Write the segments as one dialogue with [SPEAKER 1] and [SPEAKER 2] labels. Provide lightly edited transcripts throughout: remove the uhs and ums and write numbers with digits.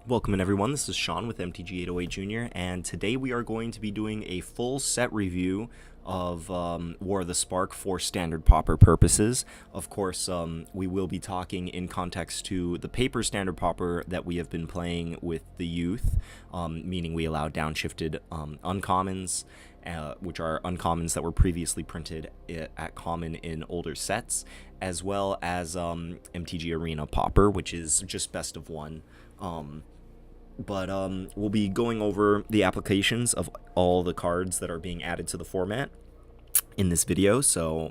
[SPEAKER 1] Welcome in everyone, this is Sean with MTG808 Jr. and today we are going to be doing a full set review of War of the Spark for standard Pauper purposes. Of course, we will be talking in context to the paper standard Pauper that we have been playing with the youth, meaning we allow downshifted uncommons, which are uncommons that were previously printed at common in older sets, as well as MTG Arena Pauper, which is just best of one. But we'll be going over the applications of all the cards that are being added to the format in this video, so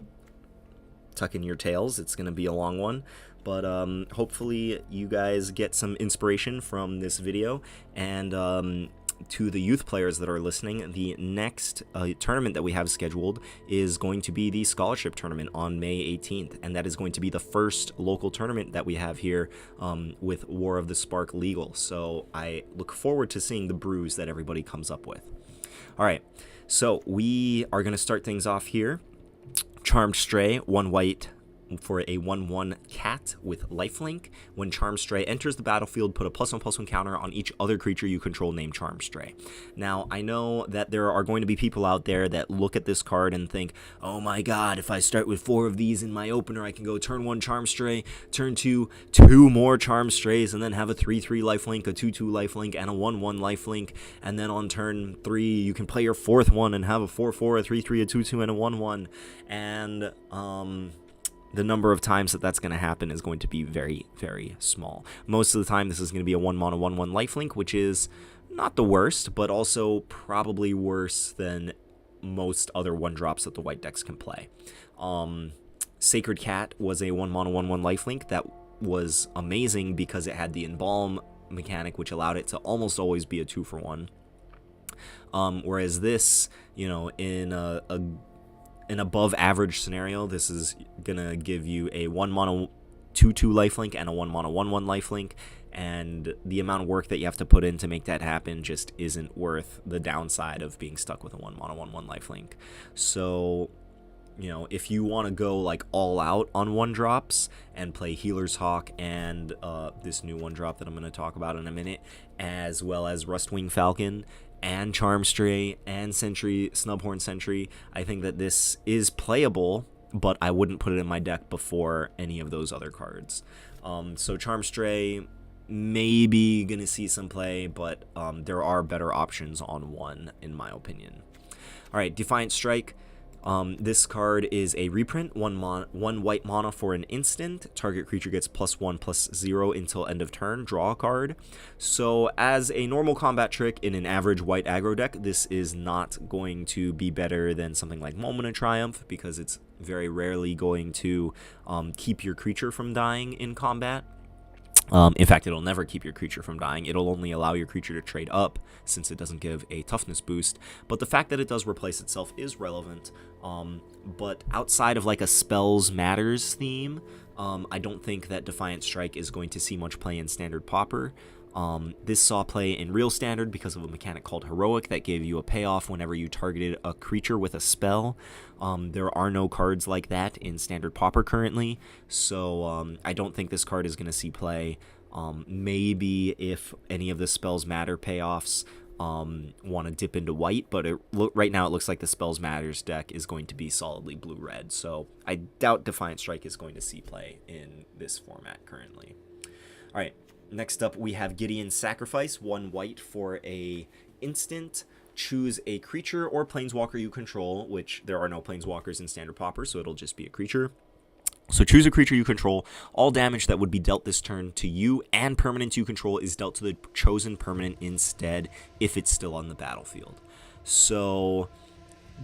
[SPEAKER 1] tuck in your tails, it's going to be a long one, but hopefully you guys get some inspiration from this video. And to the youth players that are listening, the next tournament that we have scheduled is going to be the scholarship tournament on May 18th, and that is going to be the first local tournament that we have here with War of the Spark legal. So I look forward to seeing the brews that everybody comes up with. All right, so we are going to start things off here. Charmed Stray, 1 white for a 1/1 cat with lifelink. When Charmed Stray enters the battlefield, put a +1/+1 counter on each other creature you control named Charmed Stray. Now, I know that there are going to be people out there that look at this card and think, oh my god, if I start with 4 of these in my opener, I can go turn 1 Charmed Stray, turn 2, 2 more Charmed Strays, and then have a 3/3 lifelink, a 2/2 lifelink, and a 1/1 lifelink, and then on turn 3, you can play your 4th one and have a 4/4, a 3/3, a 2/2, and a 1/1, and the number of times that that's going to happen is going to be very, very small. Most of the time, this is going to be a 1-mana 1/1 lifelink, which is not the worst, but also probably worse than most other 1-drops that the white decks can play. Sacred Cat was a 1-mana 1/1 lifelink that was amazing because it had the Embalm mechanic, which allowed it to almost always be a 2-for-1. Whereas this, you know, in an above average scenario, this is gonna give you a 1-mana 2/2 lifelink and a 1-mana 1/1 lifelink, and the amount of work that you have to put in to make that happen just isn't worth the downside of being stuck with a 1-mana 1/1 lifelink. So, you know, if you want to go like all out on 1-drops and play Healer's Hawk and this new 1-drop that I'm going to talk about in a minute, as well as Rustwing Falcon and Charmed Stray and Sentry, Snubhorn Sentry, I think that this is playable, but I wouldn't put it in my deck before any of those other cards. So Charmed Stray, maybe gonna see some play, but there are better options on 1, in my opinion. All right, Defiant Strike. This card is a reprint, 1 white mana for an instant. Target creature gets +1/+0 until end of turn. Draw a card. So as a normal combat trick in an average white aggro deck, this is not going to be better than something like Moment of Triumph, because it's very rarely going to keep your creature from dying in combat. In fact, it'll never keep your creature from dying. It'll only allow your creature to trade up, since it doesn't give a toughness boost. But the fact that it does replace itself is relevant. But outside of like a Spells Matters theme, I don't think that Defiant Strike is going to see much play in Standard Pauper. This saw play in Real Standard because of a mechanic called Heroic that gave you a payoff whenever you targeted a creature with a spell. There are no cards like that in Standard Pauper currently, so I don't think this card is going to see play. Maybe if any of the Spells Matter payoffs want to dip into white, but right now it looks like the Spells Matters deck is going to be solidly blue-red, so I doubt Defiant Strike is going to see play in this format currently. All right. Next up, we have Gideon's Sacrifice, 1 white for a instant. Choose a creature or planeswalker you control, which there are no planeswalkers in Standard Pauper, so it'll just be a creature. So choose a creature you control. All damage that would be dealt this turn to you and permanents you control is dealt to the chosen permanent instead if it's still on the battlefield. So,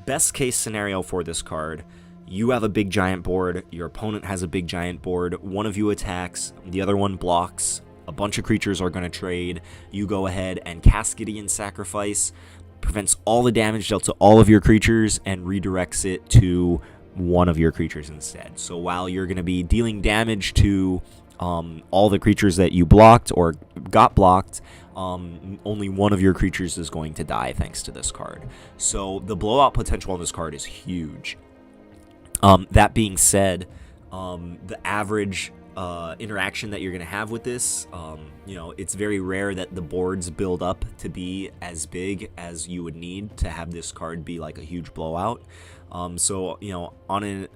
[SPEAKER 1] best case scenario for this card, you have a big giant board, your opponent has a big giant board, one of you attacks, the other one blocks, a bunch of creatures are going to trade, you go ahead and cast Gideon's Sacrifice, prevents all the damage dealt to all of your creatures, and redirects it to one of your creatures instead. So while you're going to be dealing damage to all the creatures that you blocked or got blocked, only one of your creatures is going to die thanks to this card. So the blowout potential on this card is huge. That being said, the average interaction that you're going to have with this. You know, it's very rare that the boards build up to be as big as you would need to have this card be like a huge blowout. So, you know,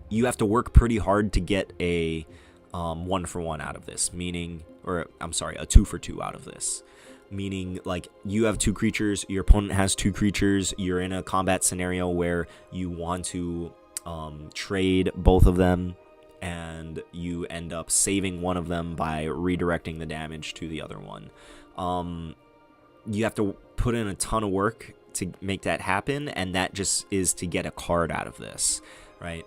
[SPEAKER 1] you have to work pretty hard to get a 1-for-1 out of this, meaning, or I'm sorry, a 2-for-2 out of this. Meaning, like, you have 2 creatures, your opponent has 2 creatures, you're in a combat scenario where you want to trade both of them, and you end up saving one of them by redirecting the damage to the other one. You have to put in a ton of work to make that happen, and that just is to get a card out of this, right?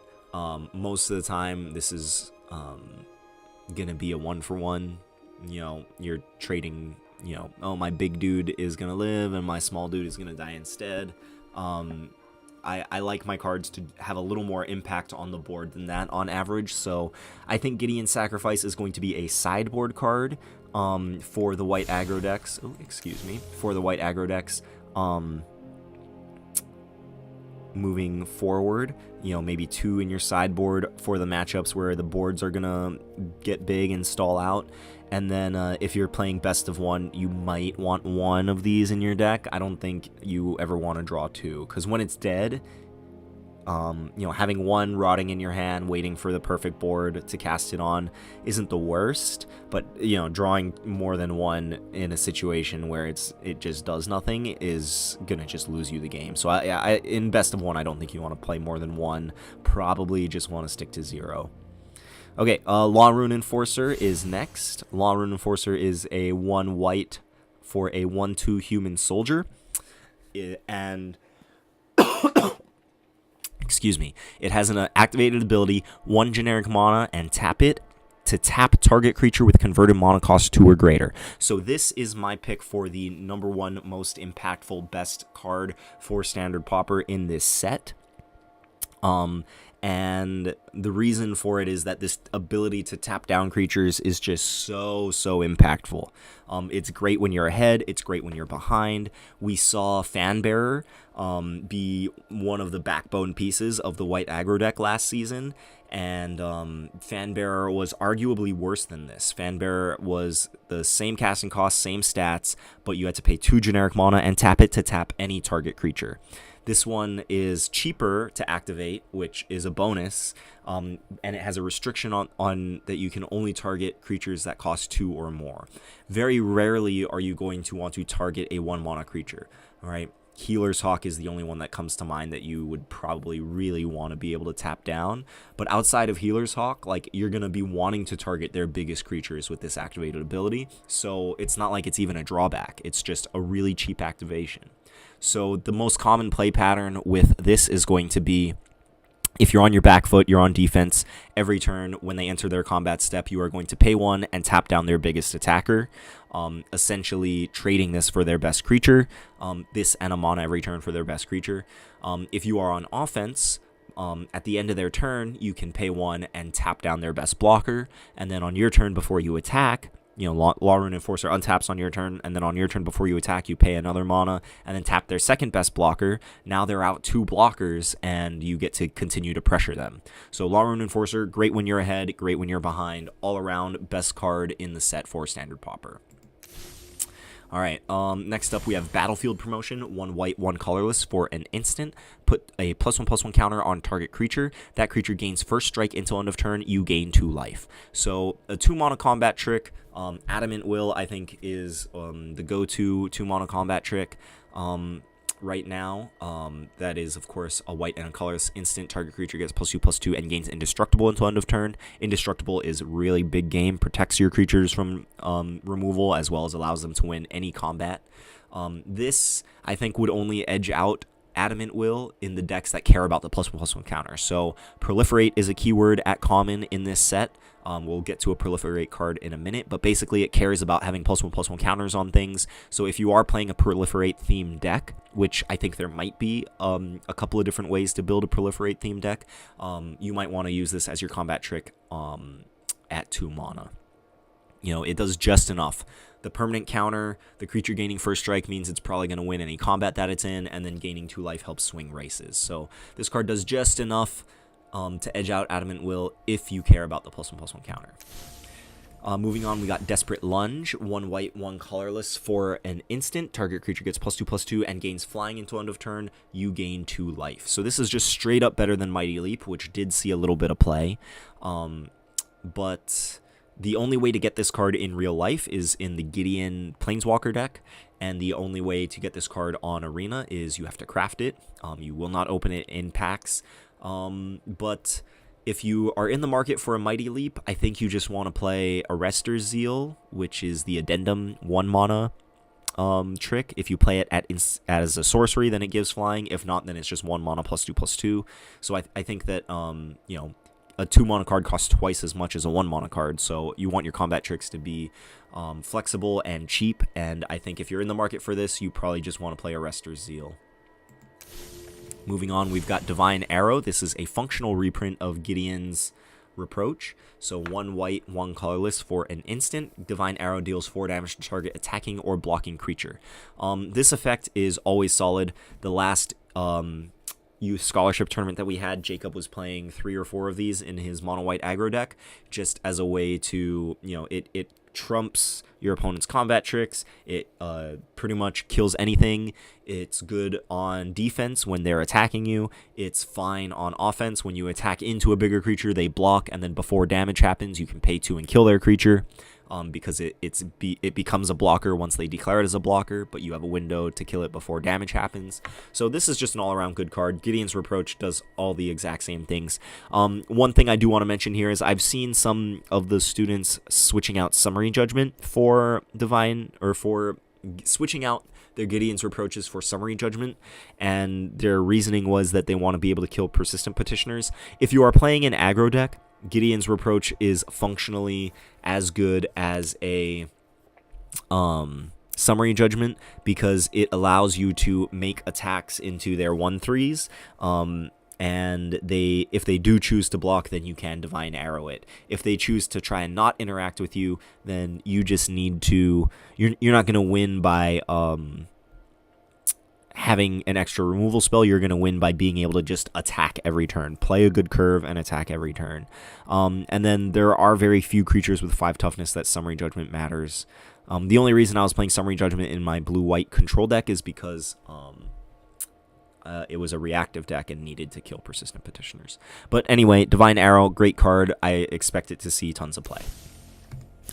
[SPEAKER 1] Most of the time, this is gonna be a 1-for-1. You know, you're trading, you know, oh, my big dude is gonna live and my small dude is gonna die instead. I like my cards to have a little more impact on the board than that on average, so I think Gideon's Sacrifice is going to be a sideboard card for the white aggro decks. Oh, excuse me, for the white aggro decks. Moving forward, you know, maybe 2 in your sideboard for the matchups where the boards are gonna get big and stall out. And then if you're playing best of 1, you might want 1 of these in your deck. I don't think you ever want to draw 2, because when it's dead, you know, having 1 rotting in your hand, waiting for the perfect board to cast it on isn't the worst. But, you know, drawing more than 1 in a situation where it just does nothing is gonna just lose you the game. So in best of 1, I don't think you want to play more than 1. Probably just want to stick to 0. Okay, Longrun Enforcer is next. Longrun Enforcer is a 1 white for a 1/2 human soldier. And excuse me, it has an activated ability, 1 generic mana, and tap it to tap target creature with converted mana cost 2 or greater. So this is my pick for the #1 most impactful best card for Standard Pauper in this set. And the reason for it is that this ability to tap down creatures is just so impactful. It's great when you're ahead. It's great when you're behind. We saw Fanbearer be one of the backbone pieces of the white aggro deck last season, and Fanbearer was arguably worse than this. Fanbearer was the same casting cost, same stats, but you had to pay 2 generic mana and tap it to tap any target creature. This one is cheaper to activate, which is a bonus, and it has a restriction on that you can only target creatures that cost 2 or more. Very rarely are you going to want to target a 1 mana creature, all right? Healer's Hawk is the only one that comes to mind that you would probably really want to be able to tap down. But outside of Healer's Hawk, like, you're going to be wanting to target their biggest creatures with this activated ability. So it's not like it's even a drawback. It's just a really cheap activation. So the most common play pattern with this is going to be, if you're on your back foot, you're on defense, every turn when they enter their combat step, you are going to pay 1 and tap down their biggest attacker, essentially trading this for their best creature, this and a mana every turn for their best creature. If you are on offense, at the end of their turn, you can pay 1 and tap down their best blocker, and then on your turn before you attack, you know, Rune Enforcer untaps on your turn, and then on your turn before you attack, you pay another mana, and then tap their second best blocker. Now they're out 2 blockers, and you get to continue to pressure them. So Rune Enforcer, great when you're ahead, great when you're behind, all around best card in the set for Standard Pauper. All right, next up we have Battlefield Promotion, 1 white, 1 colorless for an instant. Put a +1/+1 counter on target creature. That creature gains first strike until end of turn. You gain 2 life. So a 2 mana combat trick. Adamant Will, I think, is the go-to 2 mana combat trick right now. That is, of course, a white and a colorless instant. Target creature gets +2/+2 and gains indestructible until end of turn. Indestructible is really big game, protects your creatures from removal, as well as allows them to win any combat. This, I think, would only edge out Adamant Will in the decks that care about the +1/+1 counter. So Proliferate is a keyword at common in this set. We'll get to a Proliferate card in a minute, but basically it cares about having +1/+1 counters on things. So if you are playing a Proliferate themed deck, which I think there might be a couple of different ways to build a Proliferate themed deck, you might want to use this as your combat trick at 2 mana. You know, it does just enough. The permanent counter, the creature gaining first strike means it's probably going to win any combat that it's in, and then gaining 2 life helps swing races. So this card does just enough to edge out Adamant Will if you care about the +1/+1 counter. Moving on, we got Desperate Lunge, 1 white, 1 colorless for an instant. Target creature gets +2/+2 and gains flying until end of turn. You gain 2 life. So this is just straight up better than Mighty Leap, which did see a little bit of play. But the only way to get this card in real life is in the Gideon Planeswalker deck, and the only way to get this card on Arena is you have to craft it. You will not open it in packs, but if you are in the market for a Mighty Leap, I think you just want to play Arrester's Zeal, which is the Addendum 1 mana trick. If you play it as a sorcery, then it gives flying. If not, then it's just 1 mana +2/+2. So I think that, you know, a 2 mana card costs twice as much as a 1 mana card, so you want your combat tricks to be flexible and cheap, and I think if you're in the market for this, you probably just want to play Arrester's Zeal. Moving on, we've got Divine Arrow. This is a functional reprint of Gideon's Reproach. So 1 white, 1 colorless for an instant. Divine Arrow deals 4 damage to target attacking or blocking creature. This effect is always solid. The last youth scholarship tournament that we had, Jacob was playing 3 or 4 of these in his mono white aggro deck, just as a way to, you know, it trumps your opponent's combat tricks. It pretty much kills anything. It's good on defense when they're attacking you. It's fine on offense. When you attack into a bigger creature, they block, and then before damage happens, you can pay 2 and kill their creature. Because it becomes a blocker once they declare it as a blocker, but you have a window to kill it before damage happens. So this is just an all-around good card. Gideon's Reproach does all the exact same things. One thing I do want to mention here is I've seen some of the students switching out Summary Judgment for Divine, or for switching out their Gideon's Reproaches for Summary Judgment, and their reasoning was that they want to be able to kill Persistent Petitioners. If you are playing an aggro deck, Gideon's Reproach is functionally as good as a Summary Judgment, because it allows you to make attacks into their 1/3s, and if they do choose to block, then you can Divine Arrow it. If they choose to try and not interact with you, then you just need to, you're not going to win by having an extra removal spell. You're going to win by being able to just attack every turn. Play a good curve and attack every turn. And then there are very few creatures with 5 toughness that Summary Judgment matters. The only reason I was playing Summary Judgment in my blue-white control deck is because it was a reactive deck and needed to kill Persistent Petitioners. But anyway, Divine Arrow, great card. I expect it to see tons of play.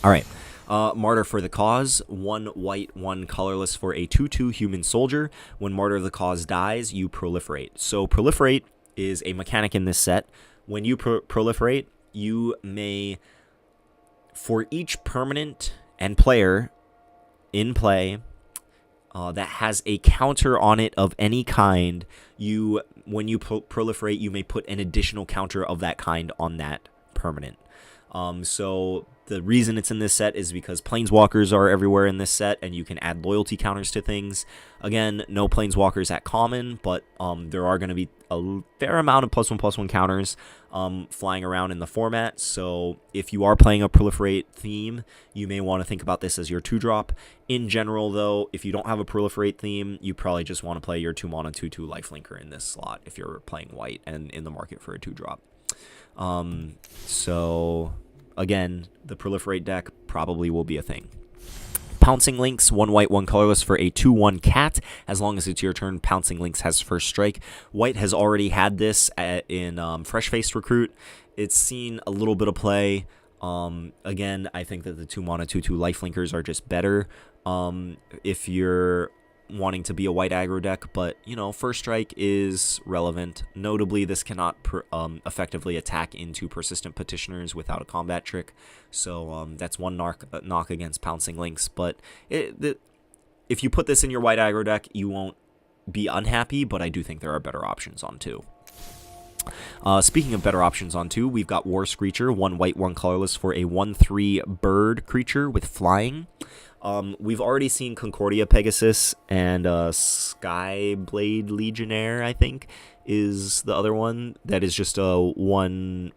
[SPEAKER 1] All right. Martyr for the Cause, 1 white, 1 colorless for a 2/2 human soldier. When Martyr of the Cause dies, you proliferate. So proliferate is a mechanic in this set. When you proliferate, you may, for each permanent and player in play that has a counter on it of any kind, when you proliferate, you may put an additional counter of that kind on that permanent. So the reason it's in this set is because Planeswalkers are everywhere in this set, and you can add loyalty counters to things. Again, no Planeswalkers at common, but there are going to be a fair amount of +1/+1 counters flying around in the format. So if you are playing a proliferate theme, you may want to think about this as your 2-drop. In general, though, if you don't have a proliferate theme, you probably just want to play your 2 mana 2/2 lifelinker in this slot if you're playing white and in the market for a 2-drop. So again, the proliferate deck probably will be a thing. Pouncing Lynx, 1 white, 1 colorless for a 2/1 cat. As long as it's your turn, Pouncing Lynx has first strike. White has already had this in Fresh Faced Recruit. It's seen a little bit of play. Again, I think that the 2 mana 2/2 lifelinkers are just better if you're wanting to be a white aggro deck, but you know, first strike is relevant. Notably, this cannot effectively attack into Persistent Petitioners without a combat trick, so that's one knock against Pouncing Lynx. But if you put this in your white aggro deck, you won't be unhappy, but I do think there are better options on 2. Speaking of better options on 2, we've got War Screecher, 1 white, 1 colorless for a 1/3 bird creature with flying. We've already seen Concordia Pegasus and Skyblade Legionnaire, I think, is the other one. That is just a 1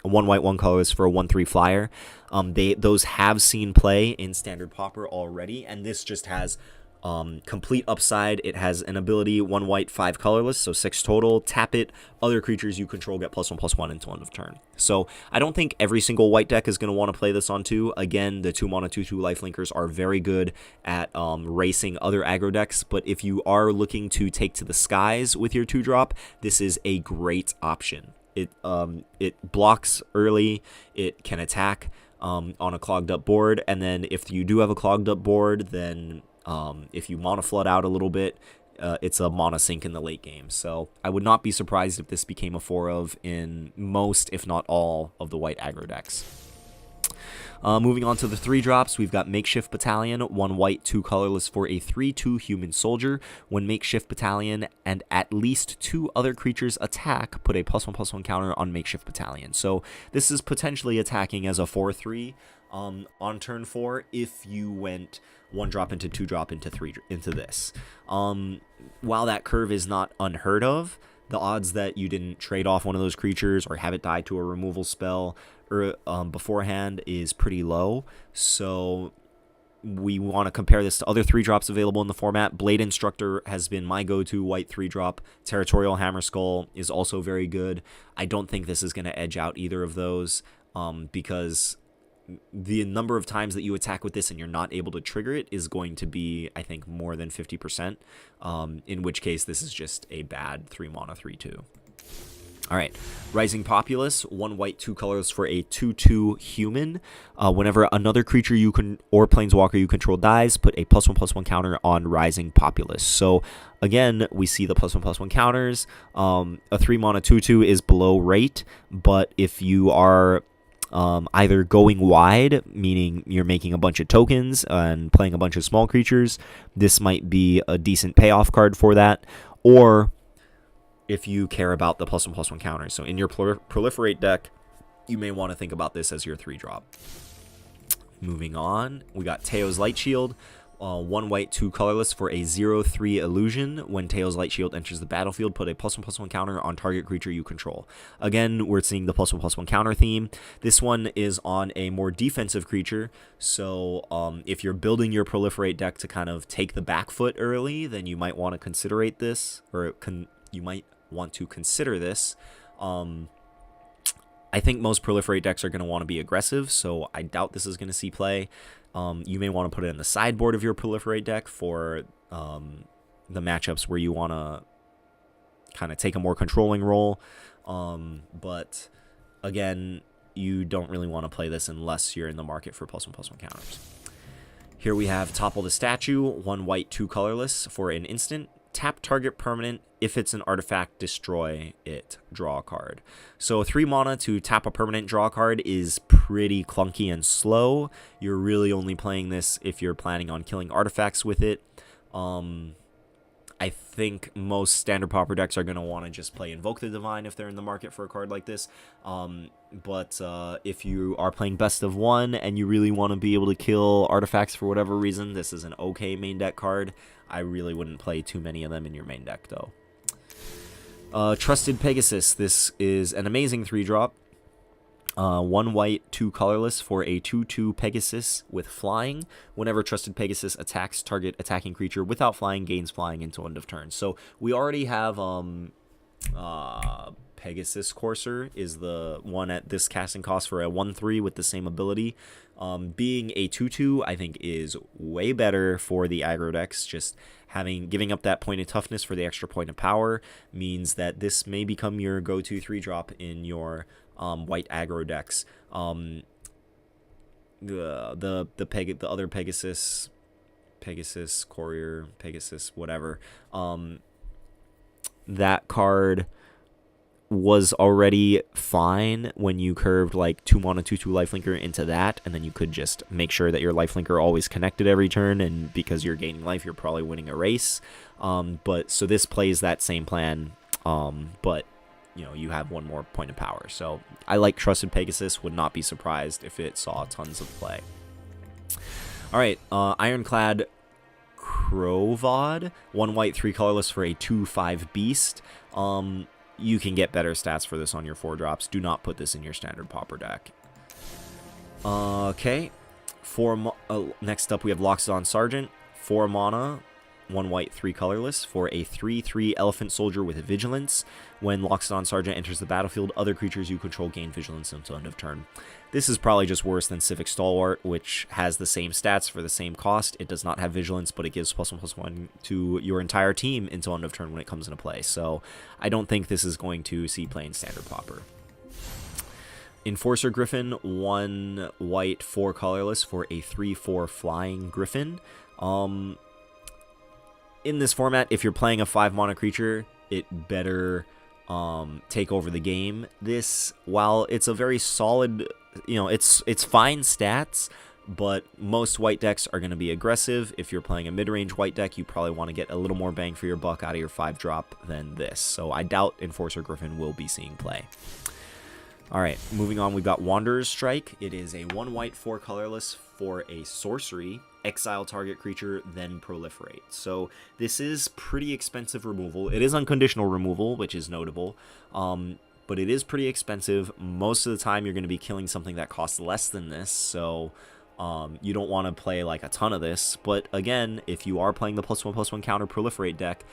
[SPEAKER 1] white, 1 colorless for a 1/3 flyer. Those have seen play in Standard Pauper already, and this just has Complete upside, it has an ability, 1 white, 5 colorless, so 6 total. Tap it, other creatures you control get +1/+1 until end of turn. So I don't think every single white deck is going to want to play this on 2. Again, the 2 mana 2/2 lifelinkers are very good at racing other aggro decks, but if you are looking to take to the skies with your 2-drop, this is a great option. It blocks early, it can attack on a clogged up board, and then if you do have a clogged up board, then if you mana flood out a little bit, it's a mana sink in the late game. So I would not be surprised if this became a 4 of in most, if not all, of the white aggro decks. Moving on to the 3-drops, we've got Makeshift Battalion, 1 white, 2 colorless for a 3/2 human soldier. When Makeshift Battalion and at least 2 other creatures attack, put a +1/+1 counter on Makeshift Battalion. So this is potentially attacking as a 4/3 on turn 4 if you went 1-drop into 2-drop into 3 into this. While that curve is not unheard of, the odds that you didn't trade off one of those creatures or have it die to a removal spell or beforehand is pretty low. So we want to compare this to other 3-drops available in the format. Blade Instructor has been my go-to white 3-drop. Territorial Hammerskull is also very good. I don't think this is going to edge out either of those because the number of times that you attack with this and you're not able to trigger it is going to be, I think, more than 50%, in which case this is just a bad 3 mana 3/2. All right, Rising Populace, 1 white, 2 colors for a 2/2 human. Whenever another creature you can or planeswalker you control dies, put a +1/+1 counter on Rising Populace. So again, we see the +1/+1 counters. A 3 mana 2/2 is below rate, but if you are either going wide, meaning you're making a bunch of tokens and playing a bunch of small creatures, this might be a decent payoff card for that, or if you care about the +1/+1 counters. So in your proliferate deck, you may want to think about this as your 3-drop. Moving on, we got Teo's Light Shield. 1 white, 2 colorless for a 0/3 illusion. When Teo's Light Shield enters the battlefield, put a +1/+1 counter on target creature you control. Again, we're seeing the +1/+1 counter theme. This one is on a more defensive creature, so if you're building your proliferate deck to kind of take the back foot early, then you might want to consider this, or you might want to consider this. I think most proliferate decks are going to want to be aggressive, so I doubt this is going to see play. You may want to put it in the sideboard of your proliferate deck for the matchups where you want to kind of take a more controlling role. But again, you don't really want to play this unless you're in the market for +1/+1 counters. Here we have Topple the Statue, 1 white, 2 colorless for an instant. Tap target permanent. If it's an artifact, destroy it. Draw a card. So 3 mana to tap a permanent, draw a card is pretty clunky and slow. You're really only playing this if you're planning on killing artifacts with it. I think most standard Pauper decks are going to want to just play Invoke the Divine if they're in the market for a card like this. But if you are playing best of 1 and you really want to be able to kill artifacts for whatever reason, this is an okay main deck card. I really wouldn't play too many of them in your main deck, though. Trusted Pegasus. This is an amazing 3-drop. 1 white, 2 colorless for a 2/2 Pegasus with flying. Whenever Trusted Pegasus attacks, target attacking creature without flying gains flying until end of turn. So we already have Pegasus Courser is the one at this casting cost for a 1/3 with the same ability. Being a 2/2, I think, is way better for the aggro decks. Just giving up that point of toughness for the extra point of power means that this may become your go-to 3-drop in your white aggro decks. The other Pegasus Courier, Pegasus whatever, that card was already fine when you curved like 2 mana 2/2 lifelinker into that, and then you could just make sure that your lifelinker always connected every turn, and because you're gaining life, you're probably winning a race. But so this plays that same plan, but you know, you have 1 more point of power. So I like Trusted Pegasus, would not be surprised if it saw tons of play. All right, Ironclad Crow, 1 white, 3 colorless for a 2/5 beast. You can get better stats for this on your 4-drops. Do not put this in your standard Pauper deck. Okay. Next up, we have Loxodon Sargent. 4 mana. 1 white, 3 colorless for a 3/3 Elephant Soldier with Vigilance. When Loxodon Sargent enters the battlefield, other creatures you control gain Vigilance until end of turn. This is probably just worse than Civic Stalwart, which has the same stats for the same cost. It does not have Vigilance, but it gives +1/+1 to your entire team until end of turn when it comes into play. So I don't think this is going to see play in Standard Pauper. Enforcer Griffin, 1 white, 4 colorless for a 3/4 Flying Griffin. In this format, if you're playing a 5-mana creature, it better take over the game. This, while it's a very solid, it's fine stats, but most white decks are going to be aggressive. If you're playing a mid-range white deck, you probably want to get a little more bang for your buck out of your 5-drop than this. So I doubt Enforcer Griffin will be seeing play. Alright, moving on, we've got Wanderer's Strike. It is a 1 white, 4 colorless for a sorcery. Exile target creature, then proliferate. So this is pretty expensive removal. It is unconditional removal, which is notable. But it is pretty expensive. Most of the time, you're going to be killing something that costs less than this. So you don't want to play like a ton of this. But again, if you are playing the +1/+1 counter proliferate deck,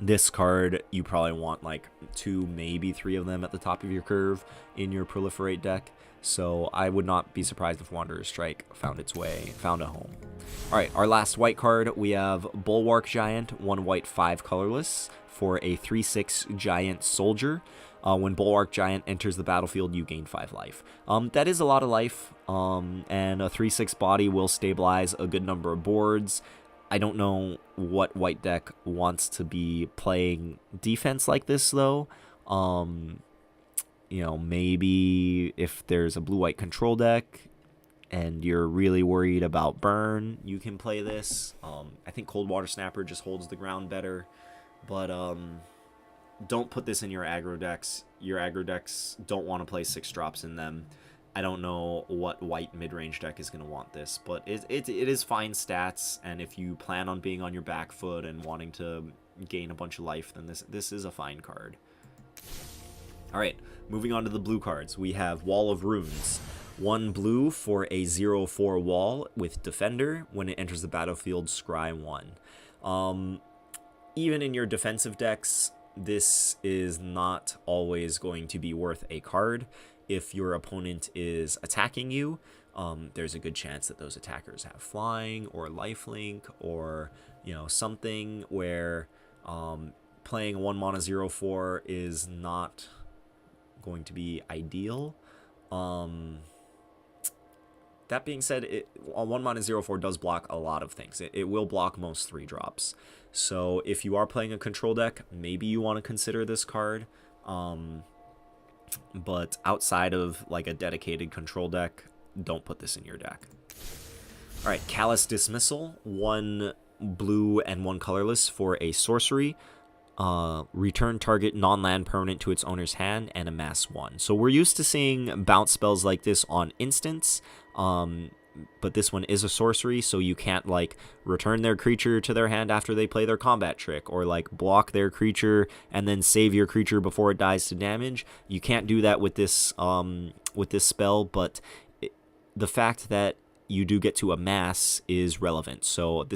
[SPEAKER 1] this card, you probably want like 2, maybe 3 of them at the top of your curve in your proliferate deck. So I would not be surprised if Wanderer's Strike found a home. Alright, our last white card, we have Bulwark Giant, 1 white, 5 colorless for a 3/6 Giant Soldier. When Bulwark Giant enters the battlefield, you gain 5 life. That is a lot of life, and a 3/6 body will stabilize a good number of boards. I don't know what white deck wants to be playing defense like this, though. Maybe if there's a blue-white control deck and you're really worried about burn, you can play this. I think Cold Water Snapper just holds the ground better, but don't put this in your aggro decks. Your aggro decks don't want to play 6-drops in them. I don't know what white mid-range deck is going to want this, but it is fine stats, and if you plan on being on your back foot and wanting to gain a bunch of life, then this is a fine card. Alright, moving on to the blue cards. We have Wall of Runes. 1 blue for a 0/4 wall with Defender. When it enters the battlefield, scry 1. Even in your defensive decks, this is not always going to be worth a card. If your opponent is attacking you, there's a good chance that those attackers have flying or lifelink or something where playing a 1-mana 0/4 is not going to be ideal. That being said, a 1-mana 0/4 does block a lot of things. It will block most 3-drops. So if you are playing a control deck, maybe you want to consider this card. But outside of like a dedicated control deck, don't put this in your deck. Alright, Callous Dismissal, 1 blue and 1 colorless for a sorcery. Return target non-land permanent to its owner's hand and amass 1. So we're used to seeing bounce spells like this on instants, but this one is a sorcery, so you can't like return their creature to their hand after they play their combat trick, or like block their creature and then save your creature before it dies to damage. You can't do that with this spell, but the fact that you do get to amass is relevant. So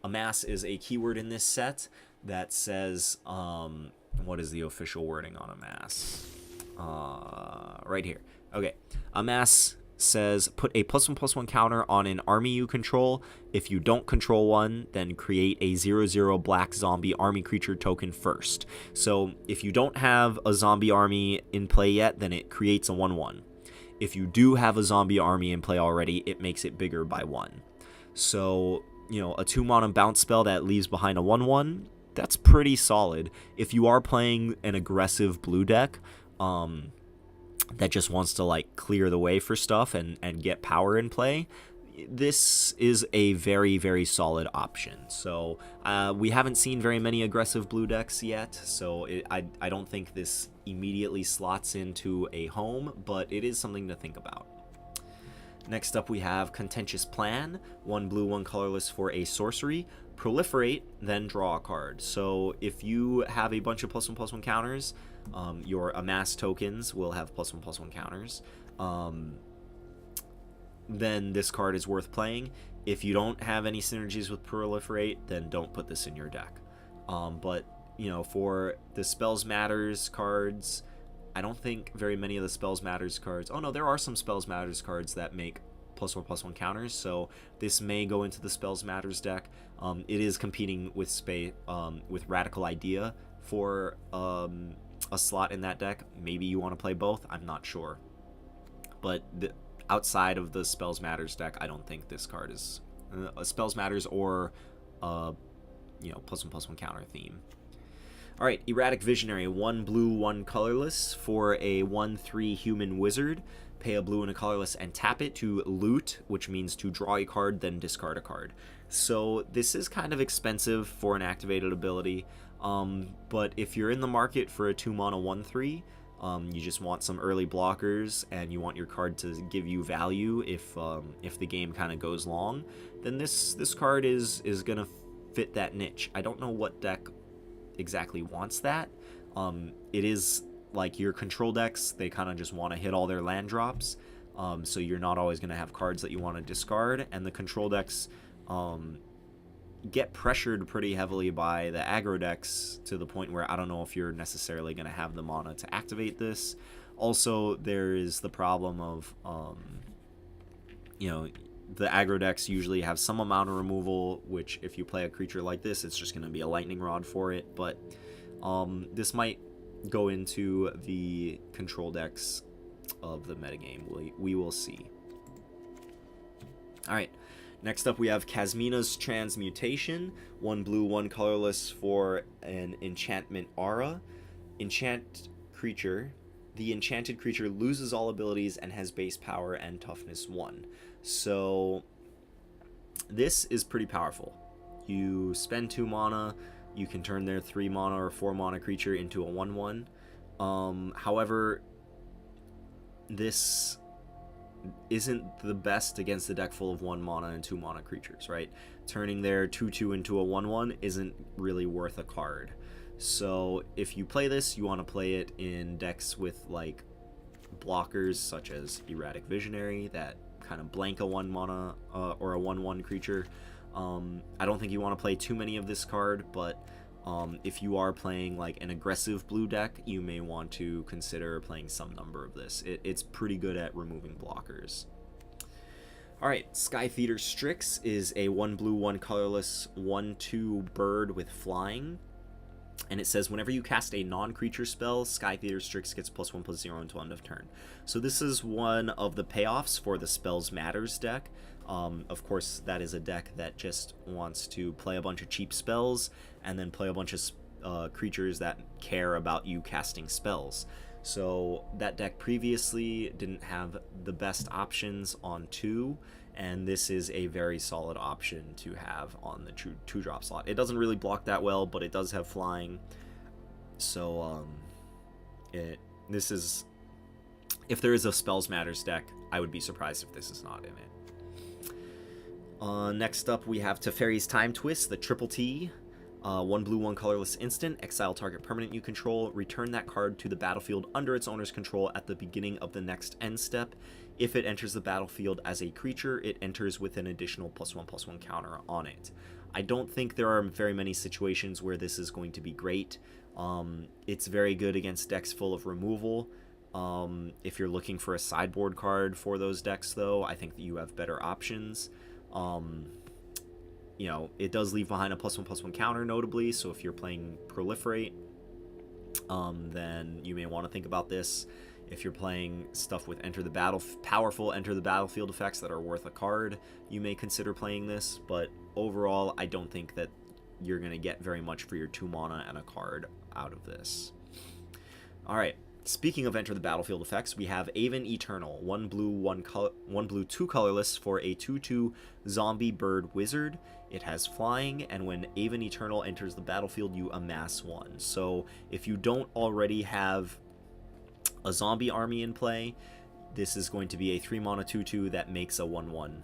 [SPEAKER 1] amass is a keyword in this set that says, what is the official wording on amass? Right here. Okay, amass says put a +1/+1 counter on an army you control. If you don't control one, then create a 0/0 black zombie army creature token first. So if you don't have a zombie army in play yet, then it creates a 1/1. If you do have a zombie army in play already, it makes it bigger by 1. So, a 2-mana bounce spell that leaves behind a 1/1, that's pretty solid. If you are playing an aggressive blue deck, that just wants to like clear the way for stuff and get power in play, this is a very, very solid option. So we haven't seen very many aggressive blue decks yet, so I don't think this immediately slots into a home, but it is something to think about. Next up we have Contentious Plan, 1 blue, 1 colorless for a sorcery. Proliferate, then draw a card. So if you have a bunch of +1/+1 counters, your amass tokens will have +1/+1 counters. then this card is worth playing. If you don't have any synergies with Proliferate, then don't put this in your deck. But, you know, for the Spells Matters cards, I don't think very many of the Spells Matters cards... Oh, no, there are some Spells Matters cards that make +1/+1 counters, so this may go into the Spells Matters deck. It is competing with Radical Idea for a slot in that deck. Maybe you want to play both, I'm not sure. But outside of the Spells Matters deck, I don't think this card is a Spells Matters or you know, +1/+1 counter theme. Alright, Erratic Visionary, 1 blue, 1 colorless for a 1/3 human wizard. Pay a blue and a colorless and tap it to loot, which means to draw a card, then discard a card. So this is kind of expensive for an activated ability, but if you're in the market for a 2-mana 1/3, you just want some early blockers and you want your card to give you value if the game kind of goes long, then this card is gonna fit that niche. I don't know what deck exactly wants that. It is like your control decks, they kind of just want to hit all their land drops, so you're not always going to have cards that you want to discard, and the control decks get pressured pretty heavily by the aggro decks to the point where I don't know if you're necessarily going to have the mana to activate this. Also, there is the problem of you know, the aggro decks usually have some amount of removal, which if you play a creature like this, it's just going to be a lightning rod for it. But this might go into the control decks of the metagame. We will see. Alright, next up we have Kaz Minas Transmutation, 1 blue, 1 colorless for an enchantment aura. Enchant creature. The enchanted creature loses all abilities and has base power and toughness 1. So this is pretty powerful. You spend 2 mana, you can turn their 3 mana or 4 mana creature into a 1/1. However, this isn't the best against the deck full of 1 mana and 2 mana creatures, right? Turning their 2/2 into a 1/1 isn't really worth a card. So if you play this, you want to play it in decks with like blockers such as Erratic Visionary that kind of blank a 1 mana or a 1/1 creature. I don't think you want to play too many of this card, but if you are playing like an aggressive blue deck, you may want to consider playing some number of this. It's pretty good at removing blockers. Alright, Sky Theater Strix is a 1 blue, 1 colorless, 1/2 bird with flying. And it says, whenever you cast a non-creature spell, Sky Theater Strix gets +1/+0 until end of turn. So this is one of the payoffs for the Spells Matters deck. Of course, that is a deck that just wants to play a bunch of cheap spells and then play a bunch of creatures that care about you casting spells. So that deck previously didn't have the best options on 2, and this is a very solid option to have on the 2-drop slot. It doesn't really block that well, but it does have flying. So this is, if there is a Spells Matters deck, I would be surprised if this is not in it. Next up we have Teferi's Time Twist, the Triple T. 1 blue, 1 colorless instant, exile target permanent you control, return that card to the battlefield under its owner's control at the beginning of the next end step. If it enters the battlefield as a creature, it enters with an additional +1/+1 counter on it. I don't think there are very many situations where this is going to be great. It's very good against decks full of removal. If you're looking for a sideboard card for those decks, though, I think that you have better options. You know, it does leave behind a +1/+1 counter, notably, so if you're playing Proliferate, then you may want to think about this. If you're playing stuff with powerful enter the battlefield effects that are worth a card, you may consider playing this, but overall, I don't think that you're going to get very much for your 2 mana and a card out of this. Alright, speaking of enter the battlefield effects, we have Aven Eternal, 1 blue, 1 blue, 2 colorless for a 2/2 zombie bird wizard. It has flying, and when Aven Eternal enters the battlefield, you amass 1. So if you don't already have a zombie army in play, this is going to be a 3 mana 2/2 that makes a 1/1.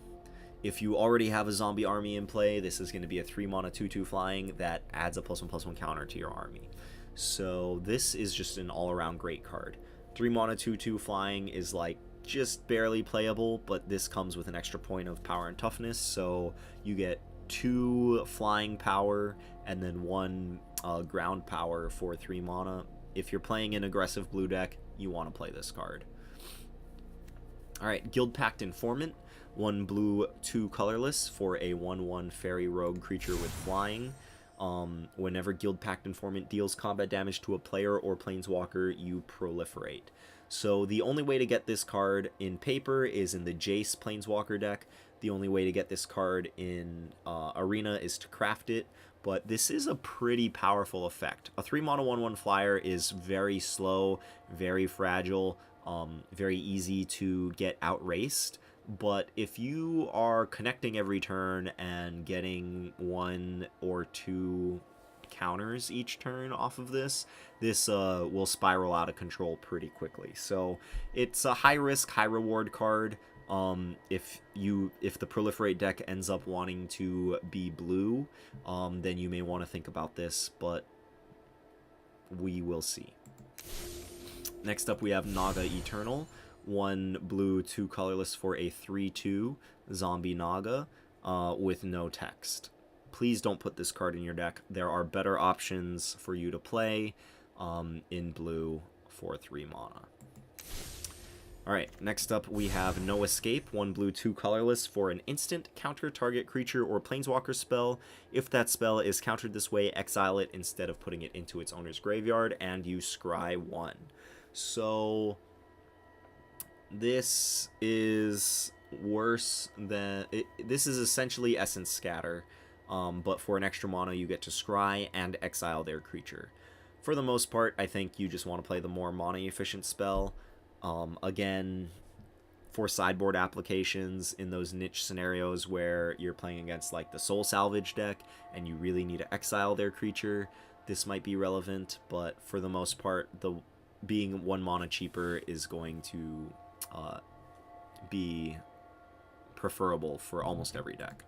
[SPEAKER 1] If you already have a zombie army in play, this is going to be a 3 mana 2/2 flying that adds a +1/+1 counter to your army. So this is just an all-around great card. 3 mana 2/2 flying is like just barely playable, but this comes with an extra point of power and toughness, so you get 2 flying power and then 1 ground power for 3 mana. If you're playing an aggressive blue deck, you want to play this card. Alright, Guild Pact Informant, 1 blue, 2 colorless for a 1/1 fairy rogue creature with flying. Whenever Guild Pact Informant deals combat damage to a player or planeswalker, you proliferate. So the only way to get this card in paper is in the Jace planeswalker deck. The only way to get this card in Arena is to craft it, but this is a pretty powerful effect. A 3 mana 1/1 flyer is very slow, very fragile, very easy to get outraced. But if you are connecting every turn and getting 1 or 2 counters each turn off of this, this will spiral out of control pretty quickly. So it's a high risk, high reward card. If the proliferate deck ends up wanting to be blue, then you may want to think about this, but we will see. Next up, we have Naga Eternal, 1 blue, 2 colorless for a 3/2 zombie Naga with no text. Please don't put this card in your deck. There are better options for you to play in blue for 3 mana. Alright, next up we have No Escape, 1 blue, 2 colorless for an instant counter target creature or planeswalker spell. If that spell is countered this way, exile it instead of putting it into its owner's graveyard, and you scry 1. So this is worse than... this is essentially Essence Scatter, but for an extra mana you get to scry and exile their creature. For the most part, I think you just want to play the more mana-efficient spell. Again, for sideboard applications in those niche scenarios where you're playing against like the Soul Salvage deck and you really need to exile their creature, this might be relevant, but for the most part, being 1 mana cheaper is going to be preferable for almost every deck.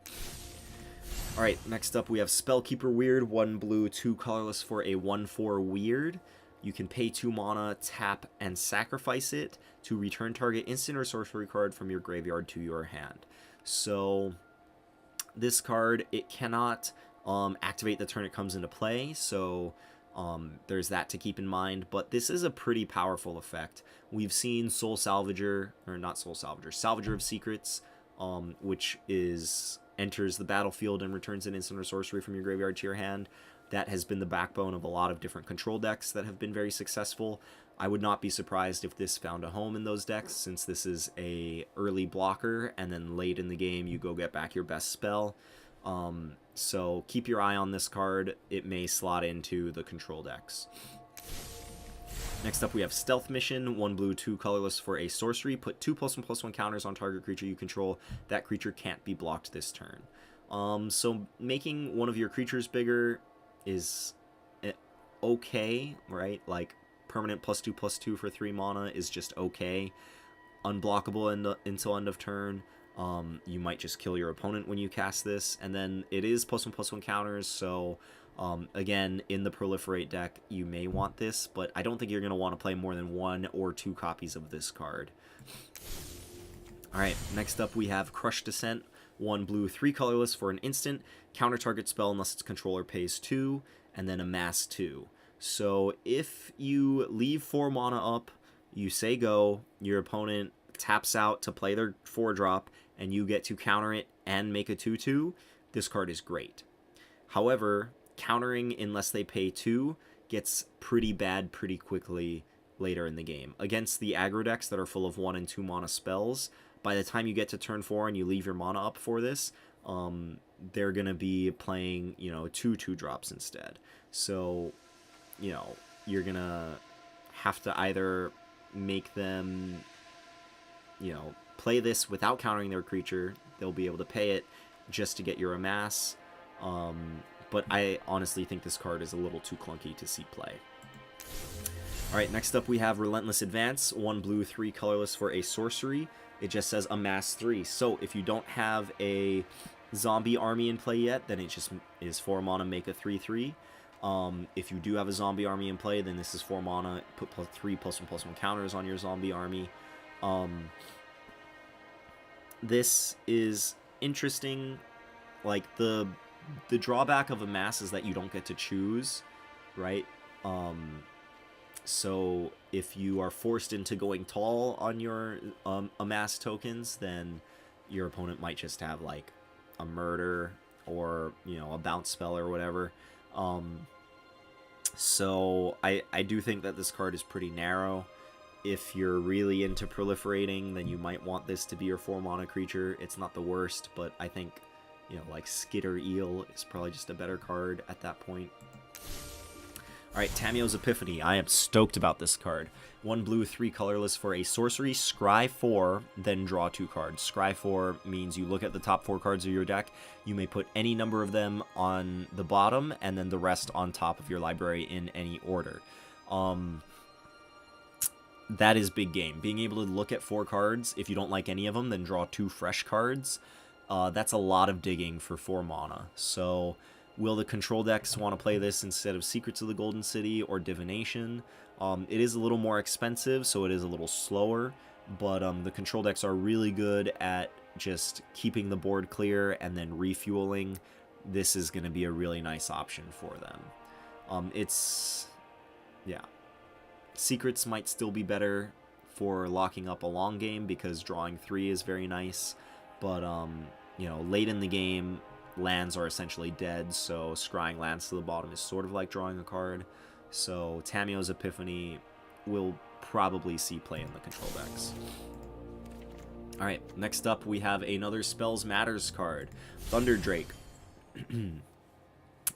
[SPEAKER 1] Alright, next up we have Spellkeeper Weird, 1 blue, 2 colorless for a 1/4 weird. You can pay 2 mana, tap, and sacrifice it to return target instant or sorcery card from your graveyard to your hand. So this card, it cannot activate the turn it comes into play, so there's that to keep in mind, but this is a pretty powerful effect. We've seen Salvager of Secrets, which enters the battlefield and returns an instant or sorcery from your graveyard to your hand. That has been the backbone of a lot of different control decks that have been very successful. I would not be surprised if this found a home in those decks, since this is a early blocker, and then late in the game you go get back your best spell. So keep your eye on this card. It may slot into the control decks. Next up we have Stealth Mission, 1 blue, 2 colorless for a sorcery. Put 2 +1/+1 counters on target creature you control. That creature can't be blocked this turn. So making one of your creatures bigger is okay, right? Like permanent +2/+2 for 3 mana is just okay. Unblockable until end of turn. You might just kill your opponent when you cast this, and then it is +1/+1 counters, so again, in the Proliferate deck you may want this, but I don't think you're going to want to play more than 1 or 2 copies of this card. Alright, next up we have Crush Descent, 1 blue, 3 colorless for an instant, counter target spell unless its controller pays 2, and then amass 2. So if you leave 4 mana up, you say go, your opponent taps out to play their 4-drop, and you get to counter it and make a 2/2, this card is great. However, countering unless they pay 2 gets pretty bad pretty quickly later in the game. Against the aggro decks that are full of 1 and 2 mana spells, by the time you get to turn 4 and you leave your mana up for this, they're going to be playing, 2 2-drops instead. So, you're going to have to either make them, play this without countering their creature. They'll be able to pay it just to get your amass. But I honestly think this card is a little too clunky to see play. Alright, next up we have Relentless Advance, 1 blue, 3 colorless for a sorcery. It just says amass 3. So if you don't have a zombie army in play yet, then it just is 4 mana, make a 3/3. If you do have a zombie army in play, then this is 4 mana, put 3 +1/+1 counters on your zombie army. This is interesting. Like, the drawback of amass is that you don't get to choose, right? So if you are forced into going tall on your amass tokens, then your opponent might just have like a murder or, you know, a bounce spell or whatever. So I do think that this card is pretty narrow. If you're really into proliferating, then you might want this to be your 4-mana creature. It's not the worst, but I think, you know, like Skitter Eel is probably just a better card at that point. Alright, Tammy's Epiphany. I am stoked about this card. 1 blue, 3 colorless for a sorcery. Scry 4, then draw 2 cards. Scry 4 means you look at the top 4 cards of your deck. You may put any number of them on the bottom, and then the rest on top of your library in any order. That is big game. Being able to look at 4 cards, if you don't like any of them, then draw 2 fresh cards. That's a lot of digging for 4 mana. So, will the control decks want to play this instead of Secrets of the Golden City or Divination? It is a little more expensive, so it is a little slower, but the control decks are really good at just keeping the board clear and then refueling. This is going to be a really nice option for them. Yeah. Secrets might still be better for locking up a long game because drawing 3 is very nice, but you know, late in the game, lands are essentially dead, so scrying lands to the bottom is sort of like drawing a card. So Tammy's Epiphany will probably see play in the control decks. Alright, next up we have another Spells Matters card. Thunder Drake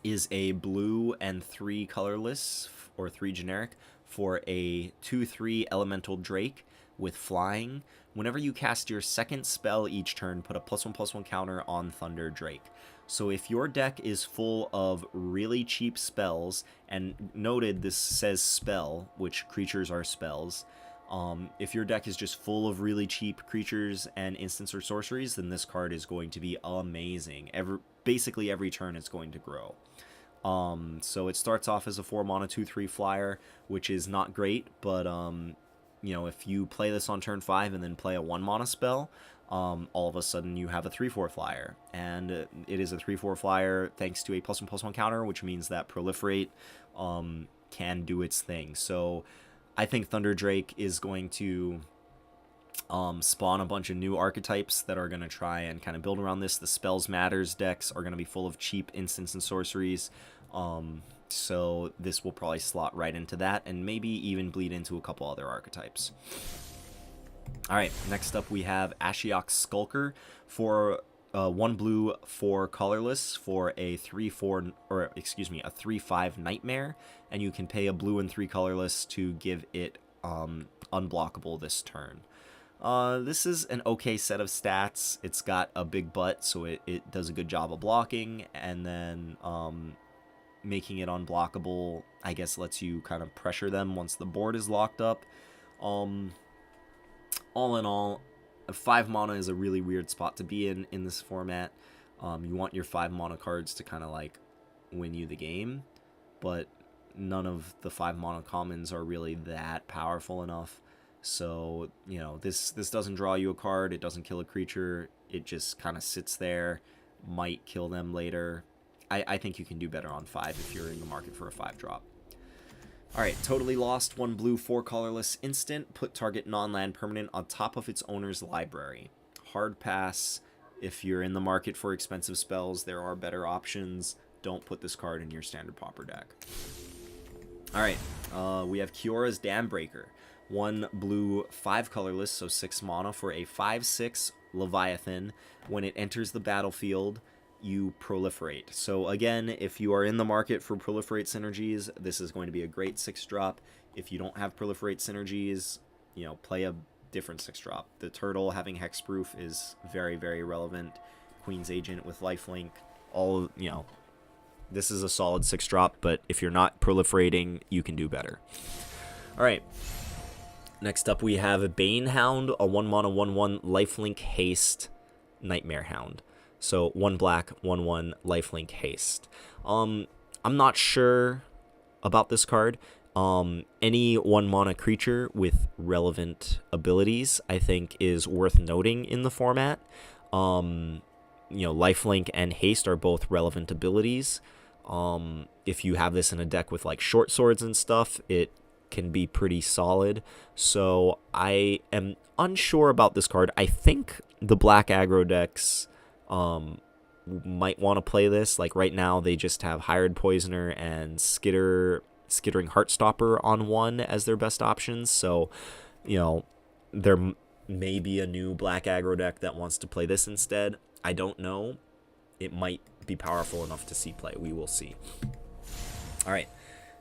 [SPEAKER 1] is a blue and 3 colorless, or 3 generic, for a 2/3 elemental drake with flying. Whenever you cast your second spell each turn, put a +1/+1 counter on Thunder Drake. So if your deck is full of really cheap spells, and noted this says spell, which creatures are spells, if your deck is just full of really cheap creatures and instants or sorceries, then this card is going to be amazing. Basically every turn it's going to grow. So it starts off as a 4-mana 2/3 flyer, which is not great, but you know, if you play this on turn 5 and then play a 1-mana spell, all of a sudden you have a 3/4 flyer, and it is a 3/4 flyer thanks to a +1/+1 counter, which means that Proliferate can do its thing. So I think Thunder Drake is going to spawn a bunch of new archetypes that are going to try and kind of build around this. The Spells Matters decks are going to be full of cheap instants and sorceries, so this will probably slot right into that, and maybe even bleed into a couple other archetypes. Alright, next up we have Ox Skulker for 1 blue, 4 colorless for a 3/4, or excuse me, a 3/5 Nightmare, and you can pay a blue and 3 colorless to give it unblockable this turn. This is an okay set of stats. It's got a big butt, so it does a good job of blocking, and then making it unblockable, I guess, lets you kind of pressure them once the board is locked up. All in all, 5 mana is a really weird spot to be in this format. You want your 5 mana cards to kind of like win you the game, but none of the 5 mana commons are really that powerful enough. So, you know, this doesn't draw you a card, it doesn't kill a creature, it just kind of sits there, might kill them later. I think you can do better on 5 if you're in the market for a 5-drop. Alright, Totally Lost, 1 blue, 4 colorless instant, put target non-land permanent on top of its owner's library. Hard pass. If you're in the market for expensive spells, there are better options. Don't put this card in your standard Pauper deck. Alright, we have Kiora's Dambreaker. 1 blue, 5 colorless, so 6 mana for a 5/6 Leviathan. When it enters the battlefield, you proliferate. So again, if you are in the market for proliferate synergies, this is going to be a great 6-drop. If you don't have proliferate synergies, you know, play a different 6-drop. The turtle having hexproof is very, very relevant. Queen's Agent with lifelink, all, you know, this is a solid 6-drop, but if you're not proliferating, you can do better. Alright, next up we have a Bane Hound, a 1-mana 1/1 lifelink haste Nightmare Hound. So 1 black, 1/1 lifelink haste. I'm not sure about this card. Any 1 mana creature with relevant abilities, I think, is worth noting in the format. Lifelink and haste are both relevant abilities. If you have this in a deck with like short swords and stuff, it can be pretty solid. So I am unsure about this card. I think the black aggro decks might want to play this. Like right now, they just have Hired Poisoner and Skittering Heartstopper on 1 as their best options. So, there may be a new black aggro deck that wants to play this instead. I don't know. It might be powerful enough to see play. We will see. All right.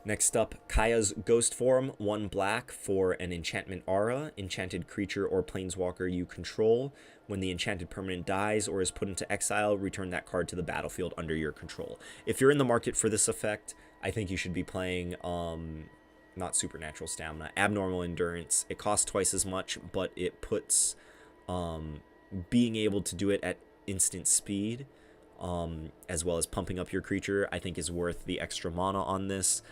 [SPEAKER 1] Next up, Kaya's Ghost Form, 1 black for an enchantment aura. Enchanted creature or planeswalker you control. When the enchanted permanent dies or is put into exile, return that card to the battlefield under your control. If you're in the market for this effect, I think you should be playing, not Supernatural Stamina, Abnormal Endurance. It costs twice as much, but it puts being able to do it at instant speed, as well as pumping up your creature, I think is worth the extra mana on this.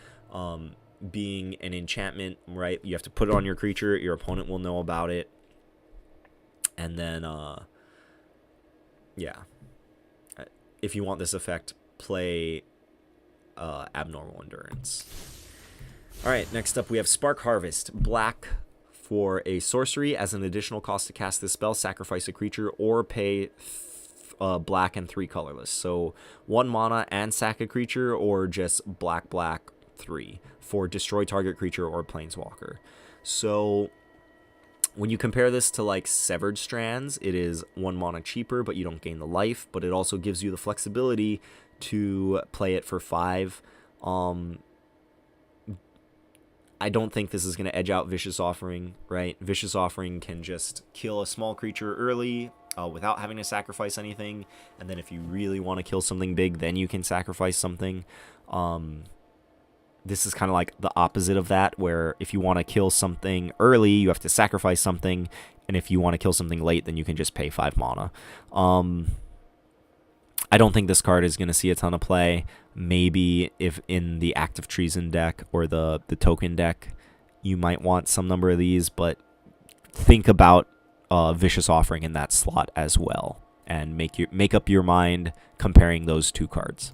[SPEAKER 1] Being an enchantment, right? You have to put it on your creature. Your opponent will know about it. And then, if you want this effect, play Abnormal Endurance. All right, next up we have Spark Harvest. Black for a sorcery. As an additional cost to cast this spell, sacrifice a creature or pay black and 3 colorless. So 1 mana and sack a creature, or just black 3 for destroy target creature or planeswalker. So when you compare this to like Severed Strands, it is 1 mana cheaper, but you don't gain the life, but it also gives you the flexibility to play it for 5. I don't think this is going to edge out Vicious Offering, right? Vicious Offering can just kill a small creature early without having to sacrifice anything, and then if you really want to kill something big, then you can sacrifice something. This is kind of like the opposite of that, where if you want to kill something early, you have to sacrifice something, and if you want to kill something late, then you can just pay 5 mana. I don't think this card is going to see a ton of play. Maybe if in the Active Treason deck or the token deck, you might want some number of these, but think about Vicious Offering in that slot as well, and make up your mind comparing those 2 cards.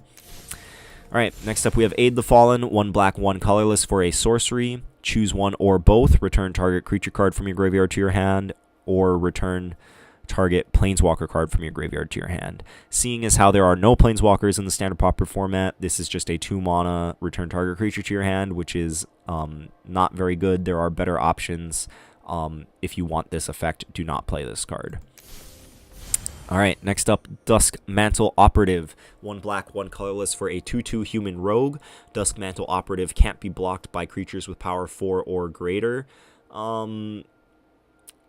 [SPEAKER 1] All right, next up we have Aid the Fallen, 1 black, 1 colorless for a sorcery. Choose 1 or both. Return target creature card from your graveyard to your hand, or return target planeswalker card from your graveyard to your hand. Seeing as how there are no planeswalkers in the standard Pauper format, this is just a 2 mana return target creature to your hand, which is not very good. There are better options. If you want this effect, do not play this card. All right, next up, Dusk Mantle Operative. 1 black, 1 colorless for a 2/2 human rogue. Dusk Mantle Operative can't be blocked by creatures with power 4 or greater.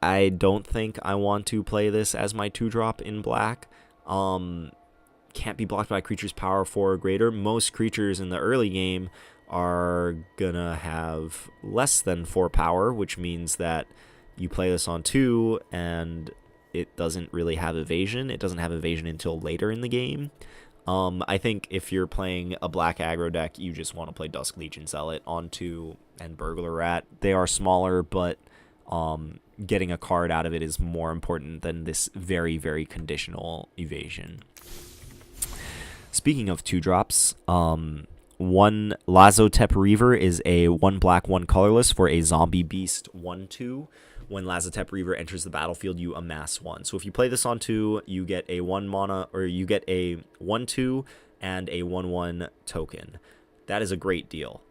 [SPEAKER 1] I don't think I want to play this as my 2-drop in black. Can't be blocked by creatures power 4 or greater. Most creatures in the early game are gonna have less than 4 power, which means that you play this on 2 and it doesn't really have evasion. It doesn't have evasion until later in the game. I think if you're playing a black aggro deck, you just want to play Dusk Legion Zealot on 2 and Burglar Rat. They are smaller, but getting a card out of it is more important than this very, very conditional evasion. Speaking of 2-drops, 1 Mazatec Reaver is a 1 black, 1 colorless for a zombie beast 1/2. When Mazatec Reaver enters the battlefield, you amass 1. So if you play this on 2, you get a 1 mana, or you get a 1/2 and a 1/1 token. That is a great deal.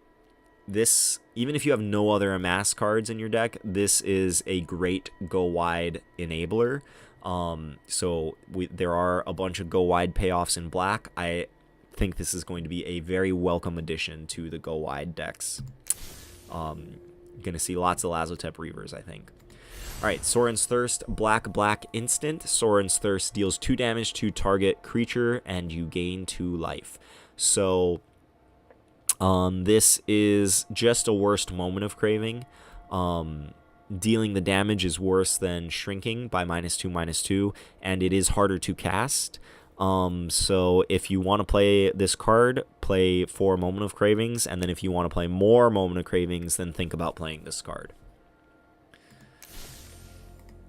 [SPEAKER 1] This, even if you have no other amass cards in your deck, this is a great go wide enabler. There are a bunch of go wide payoffs in black. I think this is going to be a very welcome addition to the go wide decks. Going to see lots of Mazatec Reavers, I think. All right, Sorin's Thirst, black instant. Sorin's Thirst deals 2 damage to target creature, and you gain 2 life. So this is just a worst moment of Craving. Dealing the damage is worse than shrinking by -2/-2, and it is harder to cast. So if you want to play this card, play 4 Moment of Cravings, and then if you want to play more Moment of Cravings, then think about playing this card.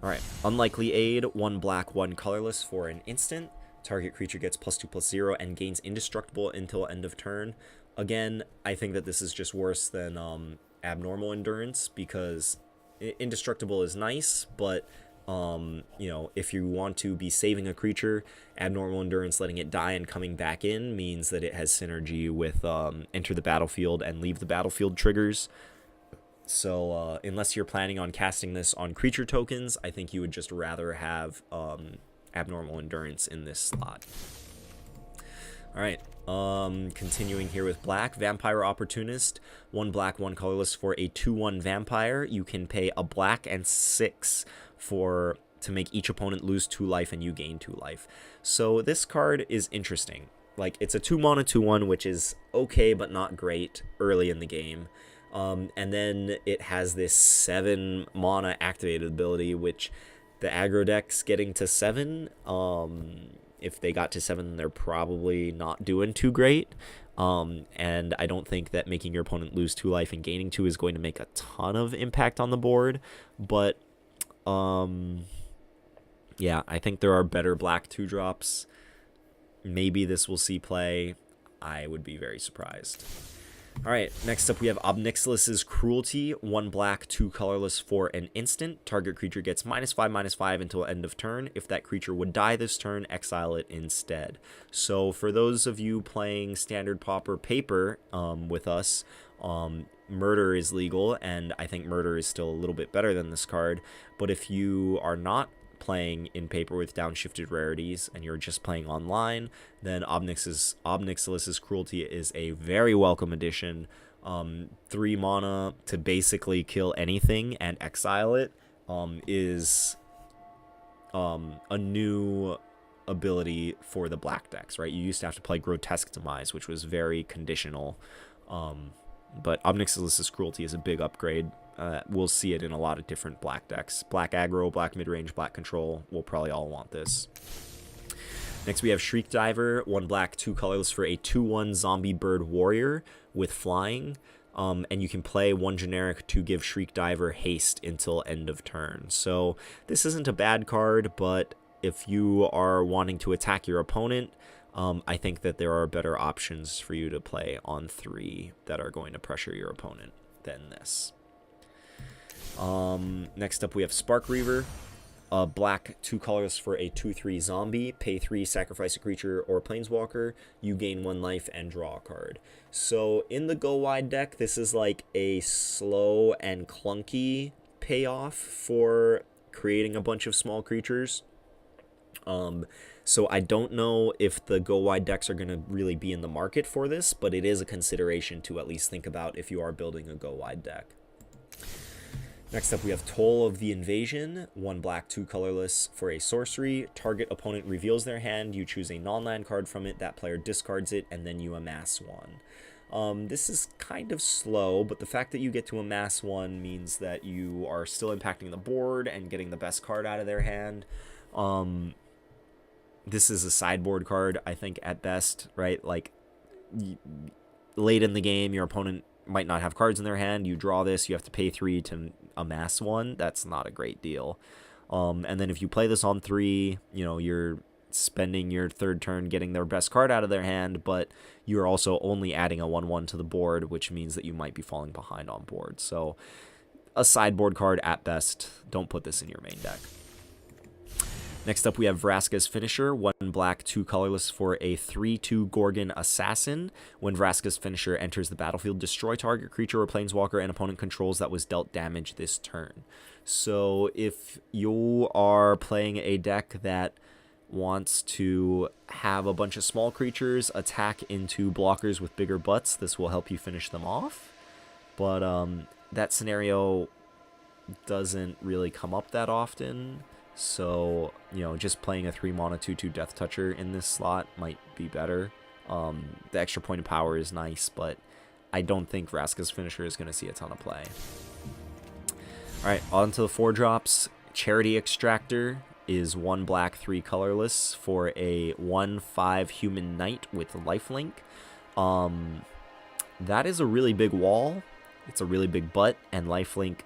[SPEAKER 1] Alright, Unlikely Aid, 1 black, 1 colorless for an instant. Target creature gets +2/+0 and gains indestructible until end of turn. Again, I think that this is just worse than Abnormal Endurance, because indestructible is nice, but you know, if you want to be saving a creature, Abnormal Endurance, letting it die and coming back in, means that it has synergy with enter the battlefield and leave the battlefield triggers. So unless you're planning on casting this on creature tokens, I think you would just rather have Abnormal Endurance in this slot. Alright, continuing here with black, Vampire Opportunist, 1 black, 1 colorless for a 2/1 vampire. You can pay a black and 6 to make each opponent lose 2 life and you gain 2 life. So this card is interesting. Like, it's a 2 mana 2/1, which is okay but not great early in the game. And then it has this 7 mana activated ability, which the aggro decks getting to 7, if they got to 7, they're probably not doing too great. And I don't think that making your opponent lose 2 life and gaining 2 is going to make a ton of impact on the board. But, yeah, I think there are better black 2-drops. Maybe this will see play. I would be very surprised. Alright, next up we have Obnixilus's Cruelty, 1 black, 2 colorless for an instant. Target creature gets -5/-5 until end of turn. If that creature would die this turn, exile it instead. So for those of you playing Standard Pauper Paper with us, Murder is legal, and I think Murder is still a little bit better than this card. But if you are not playing in Paper with downshifted rarities and you're just playing online, then Obnixilus's Cruelty is a very welcome addition. 3 mana to basically kill anything and exile it is a new ability for the black decks, right? You used to have to play Grotesque Demise, which was very conditional, but Obnixilus's Cruelty is a big upgrade. We'll see it in a lot of different black decks. Black aggro, black midrange, black control. We'll probably all want this. Next we have Shriek Diver, 1 black, 2 colorless for a 2/1 zombie bird warrior with flying. And you can play 1 generic to give Shriek Diver haste until end of turn. So this isn't a bad card, but if you are wanting to attack your opponent, I think that there are better options for you to play on 3 that are going to pressure your opponent than this. Next up we have Spark Reaver, black, 2 colors for a 2/3 zombie. Pay 3, sacrifice a creature or planeswalker. You gain 1 life and draw a card. So in the Go Wide deck, this is like a slow and clunky payoff for creating a bunch of small creatures. So I don't know if the Go Wide decks are going to really be in the market for this, but it is a consideration to at least think about if you are building a Go Wide deck. Next up we have Toll of the Invasion, 1 black, 2 colorless for a sorcery. Target opponent reveals their hand, you choose a non-land card from it, that player discards it, and then you amass 1. This is kind of slow, but the fact that you get to amass 1 means that you are still impacting the board and getting the best card out of their hand. This is a sideboard card, I think, at best, right? Like, late in the game, your opponent might not have cards in their hand. You draw this, you have to pay 3 to amass 1. That's not a great deal. And then if you play this on 3, you know, you're spending your 3rd turn getting their best card out of their hand, but you're also only adding a 1/1 to the board, which means that you might be falling behind on board. So a sideboard card at best. Don't put this in your main deck. Next up we have Vraska's Finisher, 1 black, 2 colorless for a 3/2 Gorgon Assassin. When Vraska's Finisher enters the battlefield, destroy target creature or planeswalker and opponent controls that was dealt damage this turn. So if you are playing a deck that wants to have a bunch of small creatures attack into blockers with bigger butts, this will help you finish them off. But that scenario doesn't really come up that often. So, you know, just playing a 3 mana 2/2 Death Toucher in this slot might be better. The extra point of power is nice, but I don't think Vraska's Finisher is going to see a ton of play. Alright, on to the 4-drops. Charity Extractor, is 1 black, 3 colorless for a 1/5 human knight with lifelink. That is a really big wall. It's a really big butt, and lifelink,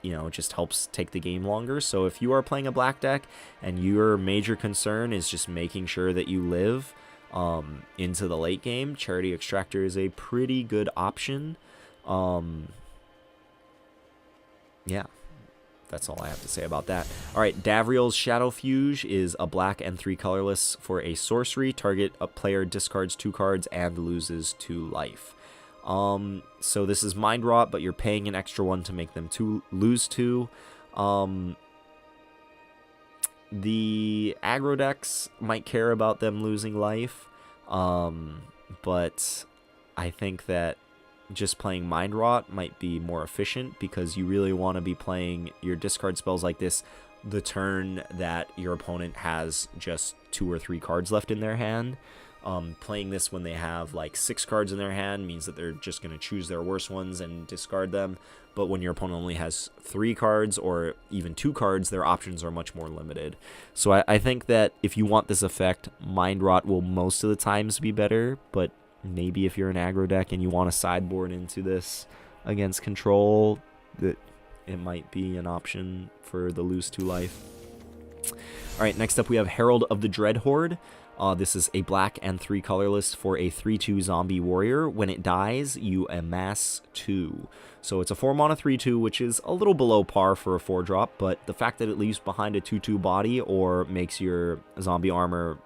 [SPEAKER 1] you know, just helps take the game longer. So if you are playing a black deck and your major concern is just making sure that you live into the late game, Charity Extractor is a pretty good option. Yeah, that's all I have to say about that. All right, Davriel's Shadowfuge is a black and 3 colorless for a sorcery. Target a player discards 2 cards and loses 2 life. So this is Mind Rot, but you're paying an extra 1 to make them lose 2. The aggro decks might care about them losing life, but I think that just playing Mind Rot might be more efficient, because you really want to be playing your discard spells like this the turn that your opponent has just 2 or 3 cards left in their hand. Playing this when they have like 6 cards in their hand means that they're just going to choose their worst ones and discard them. But when your opponent only has 3 cards or even 2 cards, their options are much more limited. So I think that if you want this effect, Mind Rot will most of the times be better, but maybe if you're an aggro deck and you want to sideboard into this against control, that it might be an option for the lose 2 life. Alright, next up we have Herald of the Dreadhorde. This is a black and 3 colorless for a 3/2 zombie warrior. When it dies, you amass 2. So it's a 4 mana 3/2, which is a little below par for a 4-drop, but the fact that it leaves behind a 2/2 body or makes your zombie army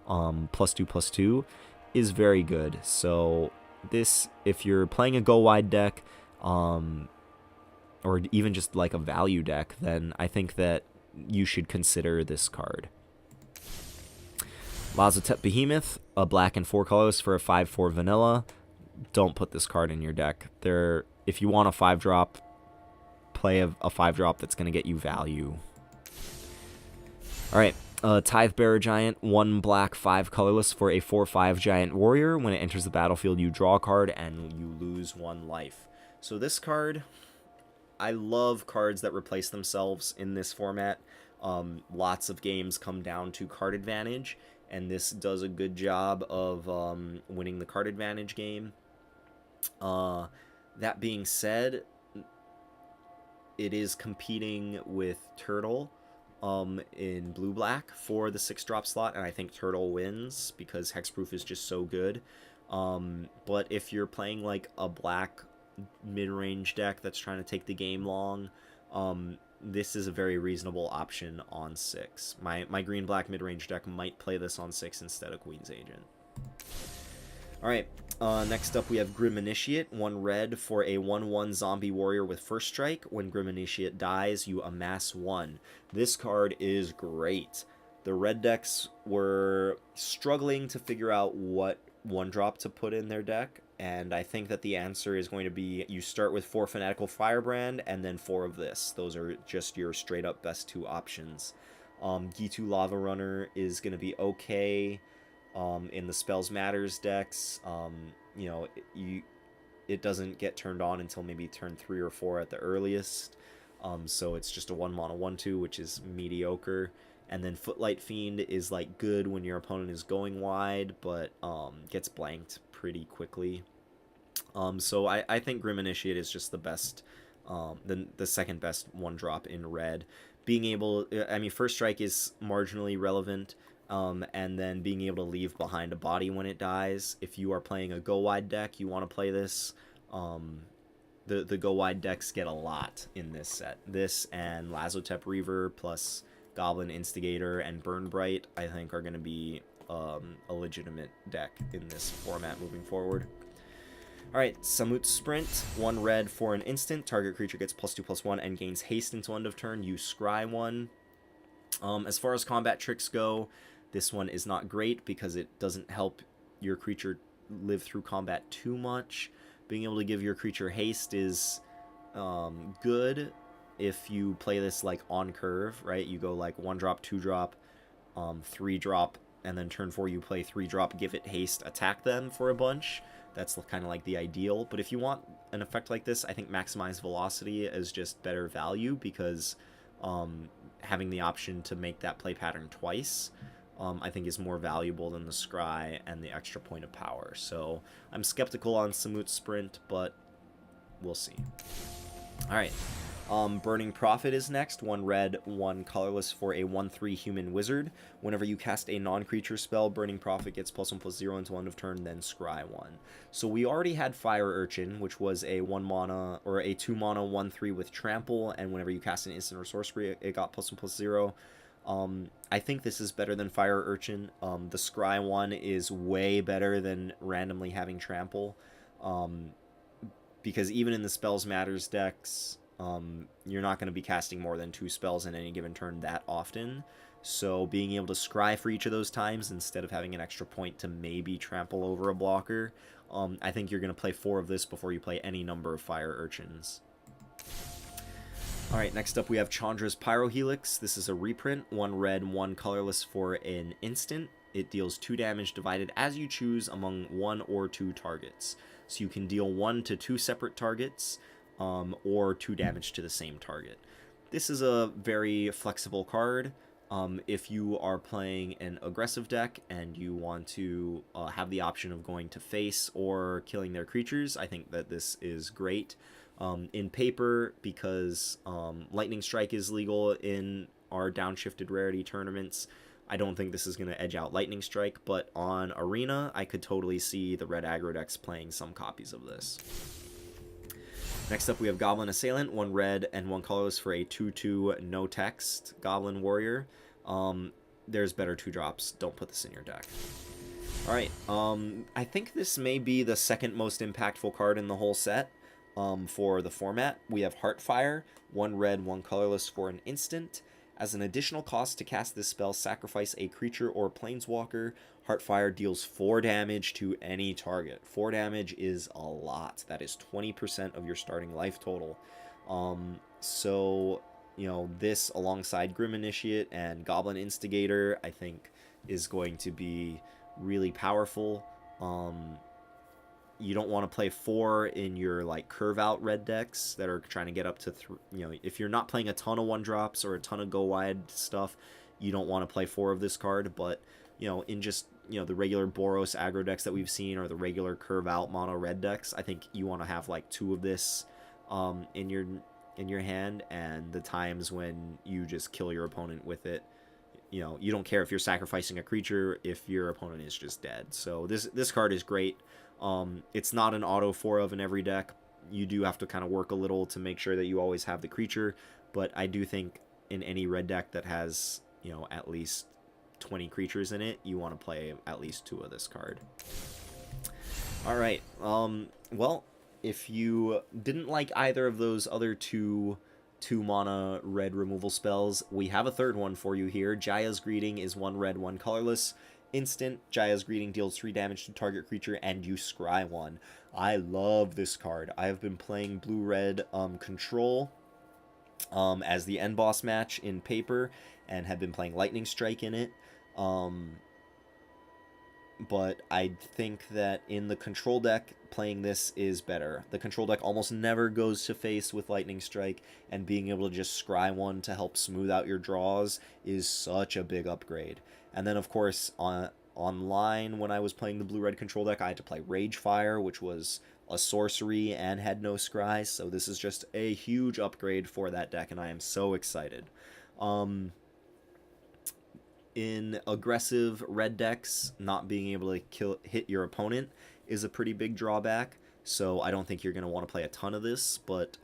[SPEAKER 1] +2/+2 is very good. So this, if you're playing a go wide deck, or even just like a value deck, then I think that you should consider this card. Mazatec Behemoth, a black and 4 colors for a 5/4 vanilla. Don't put this card in your deck. If you want a 5-drop, play a 5-drop that's going to get you value. Alright, Tithe Bearer Giant, 1 black, 5 colorless for a 4/5 giant warrior. When it enters the battlefield, you draw a card and you lose 1 life. So this card, I love cards that replace themselves in this format. Lots of games come down to card advantage, and this does a good job of winning the card advantage game. That being said, it is competing with Turtle in blue-black for the 6-drop slot, and I think Turtle wins because Hexproof is just so good. But if you're playing like a black mid-range deck that's trying to take the game long, this is a very reasonable option on 6. My green-black mid-range deck might play this on 6 instead of Queen's Agent. Alright, next up we have Grim Initiate, 1 red for a 1/1 zombie warrior with first strike. When Grim Initiate dies, you amass 1. This card is great. The red decks were struggling to figure out what 1-drop to put in their deck, and I think that the answer is going to be you start with 4 Fanatical Firebrand and then 4 of this. Those are just your straight-up best 2 options. Gitu Lava Runner is going to be okay in the Spells Matters decks. You know, it doesn't get turned on until maybe turn 3 or 4 at the earliest. So it's just a 1 mana 1/2, which is mediocre. And then Footlight Fiend is like good when your opponent is going wide, but gets blanked pretty quickly. So I think Grim Initiate is just the best, the second best 1-drop in red. Being able, I mean, First Strike is marginally relevant, and then being able to leave behind a body when it dies. If you are playing a go wide deck, you want to play this. The go wide decks get a lot in this set. This and Lazotep Reaver plus Goblin Instigator and Burn Bright, I think, are going to be a legitimate deck in this format moving forward. Alright, Samut Sprint, 1 red for an instant. Target creature gets +2/+1 and gains haste until end of turn. You scry 1. As far as combat tricks go, this one is not great because it doesn't help your creature live through combat too much. Being able to give your creature haste is good if you play this like on curve, right? You go like 1-drop, 2-drop, 3-drop, and then turn 4 you play 3-drop, give it haste, attack them for a bunch. That's kind of like the ideal. But if you want an effect like this, I think Maximize Velocity is just better value because having the option to make that play pattern twice, I think is more valuable than the Scry and the extra point of power. So I'm skeptical on Samut's Sprint, but we'll see. Alright, Burning Prophet is next. 1 red, 1 colorless for a 1/3 human wizard. Whenever you cast a non-creature spell, Burning Prophet gets +1/+0 until end of turn, then Scry 1. So we already had Fire Urchin, which was a 1 mana, or a 2 mana 1/3 with Trample, and whenever you cast an instant or sorcery, it got +1/+0. I think this is better than Fire Urchin. The Scry one is way better than randomly having Trample. Because even in the Spells Matters decks, you're not going to be casting more than 2 spells in any given turn that often. So being able to Scry for each of those times instead of having an extra point to maybe trample over a blocker, I think you're going to play 4 of this before you play any number of Fire Urchins. Alright, next up we have Chandra's Pyrohelix. This is a reprint, 1 red, 1 colorless for an instant. It deals 2 damage divided as you choose among 1 or 2 targets. So you can deal 1 to 2 separate targets, or 2 damage to the same target. This is a very flexible card. If you are playing an aggressive deck and you want to have the option of going to face or killing their creatures, I think that this is great. In paper, because Lightning Strike is legal in our downshifted rarity tournaments, I don't think this is going to edge out Lightning Strike, but on Arena, I could totally see the red aggro decks playing some copies of this. Next up, we have Goblin Assailant, 1 red and 1 colorless for a 2/2 no text Goblin Warrior. There's better 2-drops. Don't put this in your deck. Alright, I think this may be the second most impactful card in the whole set. For the format, we have Heartfire, 1 red, 1 colorless for an instant. As an additional cost to cast this spell, sacrifice a creature or planeswalker. Heartfire deals 4 damage to any target. 4 damage is a lot. That is 20% of your starting life total. So, you know, this alongside Grim Initiate and Goblin Instigator, I think, is going to be really powerful. You don't want to play 4 in your like curve out red decks that are trying to get up to if you're not playing a ton of 1-drops or a ton of go wide stuff, you don't want to play 4 of this card. But in just the regular Boros aggro decks that we've seen, or the regular curve out mono red decks, I think you want to have like 2 of this in your hand, and the times when you just kill your opponent with it, you don't care if you're sacrificing a creature if your opponent is just dead. So this card is great. It's not an auto 4 of in every deck. You do have to kind of work a little to make sure that you always have the creature, but I do think in any red deck that has at least 20 creatures in it, you want to play at least 2 of this card. Alright, well, if you didn't like either of those other 2 mana red removal spells, we have a third one for you here. Jayas Greeting is 1 red, 1 colorless. Instant, Jayas Greeting deals 3 damage to target creature, and you scry 1. I love this card. I have been playing blue-red Control as the end boss match in paper, and have been playing Lightning Strike in it. But I think that in the Control deck, playing this is better. The Control deck almost never goes to face with Lightning Strike, and being able to just scry 1 to help smooth out your draws is such a big upgrade. And then, of course, online, when I was playing the blue-red Control deck, I had to play Ragefire, which was a sorcery and had no scries, so this is just a huge upgrade for that deck, and I am so excited. In aggressive red decks, not being able to hit your opponent is a pretty big drawback, so I don't think you're going to want to play a ton of this, but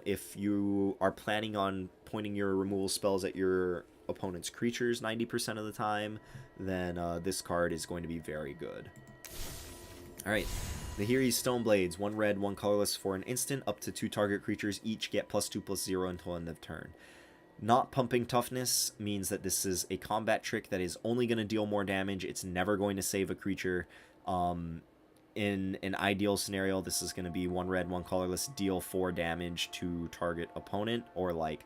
[SPEAKER 1] if you are planning on pointing your removal spells at your opponent's creatures 90% of the time, then this card is going to be very good. Alright, Nahiri's Stoneblades, 1 red, 1 colorless for an instant. Up to 2 target creatures each get +2/+0 until end of turn. Not pumping toughness means that this is a combat trick that is only going to deal more damage. It's never going to save a creature. In an ideal scenario, this is going to be 1 red, 1 colorless, deal 4 damage to target opponent, or like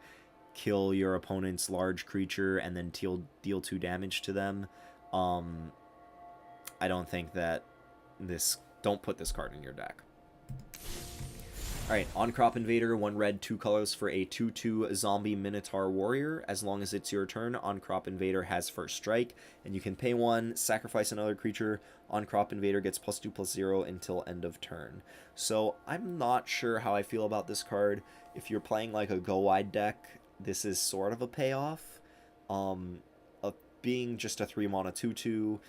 [SPEAKER 1] kill your opponent's large creature and then deal 2 damage to them. I don't think that don't put this card in your deck. Alright, On-Crop Invader, 1 red, 2 colors for a 2/2 zombie Minotaur warrior. As long as it's your turn, On-Crop Invader has first strike, and you can pay 1, sacrifice another creature. On-Crop Invader gets +2/+0 until end of turn. So I'm not sure how I feel about this card. If you're playing like a go-wide deck, this is sort of a payoff. Being just a 3-mana 2/2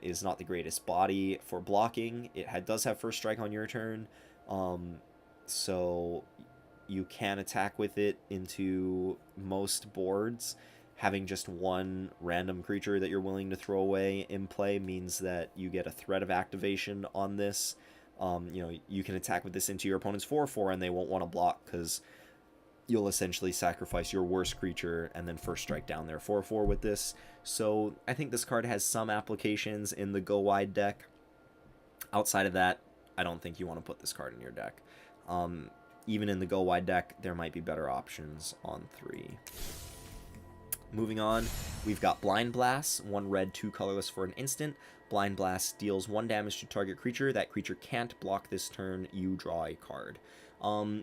[SPEAKER 1] is not the greatest body for blocking. It does have first strike on your turn. So you can attack with it into most boards. Having just 1 random creature that you're willing to throw away in play means that you get a threat of activation on this. You can attack with this into your opponent's 4/4 and they won't want to block because you'll essentially sacrifice your worst creature and then first strike down their 4/4 with this. So I think this card has some applications in the go-wide deck. Outside of that, I don't think you want to put this card in your deck. Even in the go-wide deck, there might be better options on 3. Moving on, we've got Blind Blast, 1 red, 2 colorless for an instant. Blind Blast deals 1 damage to target creature. That creature can't block this turn. You draw a card.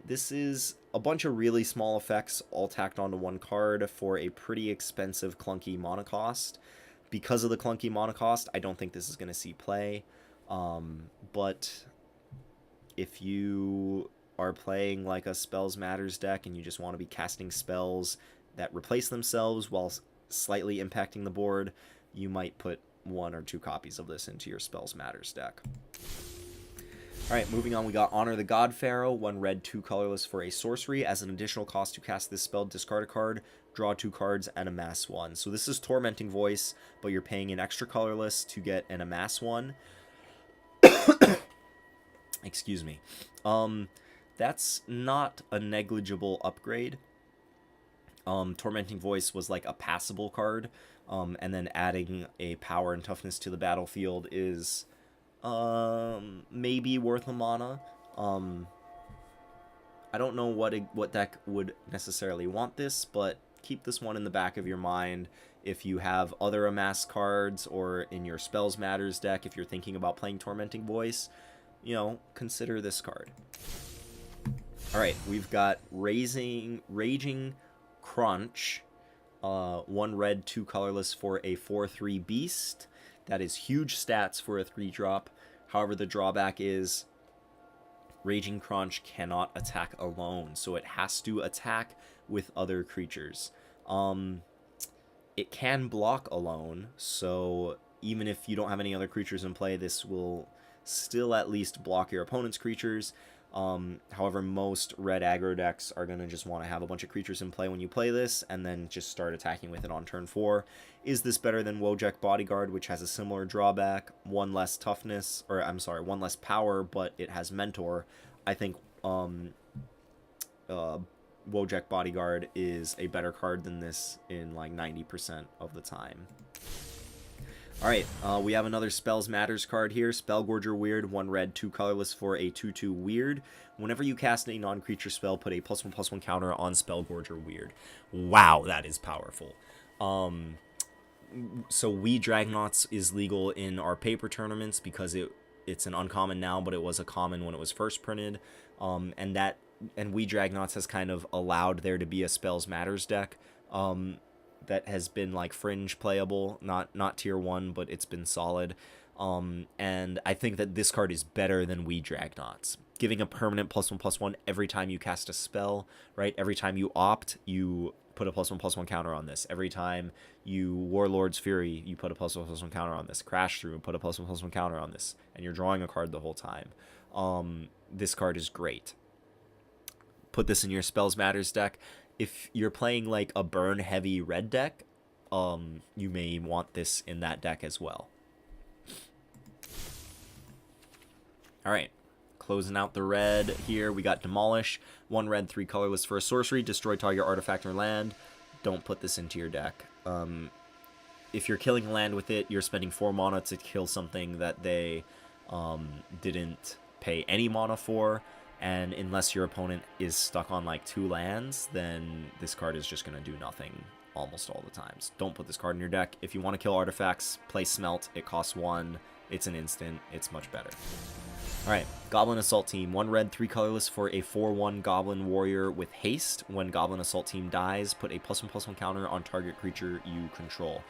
[SPEAKER 1] This is a bunch of really small effects all tacked onto 1 card for a pretty expensive, clunky mana cost. Because of the clunky mana cost, I don't think this is going to see play. But if you are playing like a Spells Matters deck and you just want to be casting spells that replace themselves while slightly impacting the board, you might put 1 or 2 copies of this into your Spells Matters deck. Alright, moving on, we got Honor the God Pharaoh, 1 red, 2 colorless for a sorcery. As an additional cost to cast this spell, discard a card, draw 2 cards, and amass 1. So this is Tormenting Voice, but you're paying an extra colorless to get an amass 1. Excuse me. That's not a negligible upgrade. Tormenting Voice was like a passable card, and then adding a power and toughness to the battlefield is maybe worth a mana. I don't know what deck would necessarily want this, but keep this one in the back of your mind. If you have other amass cards, or in your Spells Matters deck, if you're thinking about playing Tormenting Voice, consider this card. Alright, we've got Raging Crunch, 1 red, 2 colorless for a 4/3 beast. That is huge stats for a 3-drop. However, the drawback is Raging Crunch cannot attack alone, so it has to attack with other creatures. It can block alone, so even if you don't have any other creatures in play, this will still at least block your opponent's creatures. However, most red aggro decks are going to just want to have a bunch of creatures in play when you play this, and then just start attacking with it on turn 4. Is this better than Wojek Bodyguard, which has a similar drawback? 1 less toughness, or I'm sorry, 1 less power, but it has Mentor. I think Wojek Bodyguard is a better card than this in like 90% of the time. Alright, we have another Spells Matters card here. Spellgorger Weird, 1 red, 2 colorless for a 2/2 Weird. Whenever you cast a non-creature spell, put a +1/+1 counter on Spellgorger Weird. Wow, that is powerful. So We Dragnaughts is legal in our paper tournaments because it's an uncommon now, but it was a common when it was first printed. And We Dragnaughts has kind of allowed there to be a Spells Matters deck. That has been like fringe playable, not tier 1, but it's been solid. And I think that this card is better than We Dragnaughts. Giving a permanent +1/+1 every time you cast a spell, right? Every time you opt, you put a +1/+1 counter on this. Every time you Warlord's Fury, you put a +1/+1 counter on this. Crash Through and put a +1/+1 counter on this. And you're drawing a card the whole time. This card is great. Put this in your Spells Matters deck. If you're playing like a burn heavy red deck, you may want this in that deck as well. Alright, closing out the red here, we got Demolish. 1 red, 3 colorless for a sorcery. Destroy target artifact or land. Don't put this into your deck. If you're killing land with it, you're spending 4 mana to kill something that they didn't pay any mana for. And unless your opponent is stuck on like 2 lands, then this card is just going to do nothing almost all the times. Don't put this card in your deck. If you want to kill artifacts, play Smelt. It costs 1. It's an instant. It's much better. Alright, Goblin Assault Team. 1 red, 3 colorless for a 4/1 Goblin Warrior with haste. When Goblin Assault Team dies, put a +1/+1 counter on target creature you control.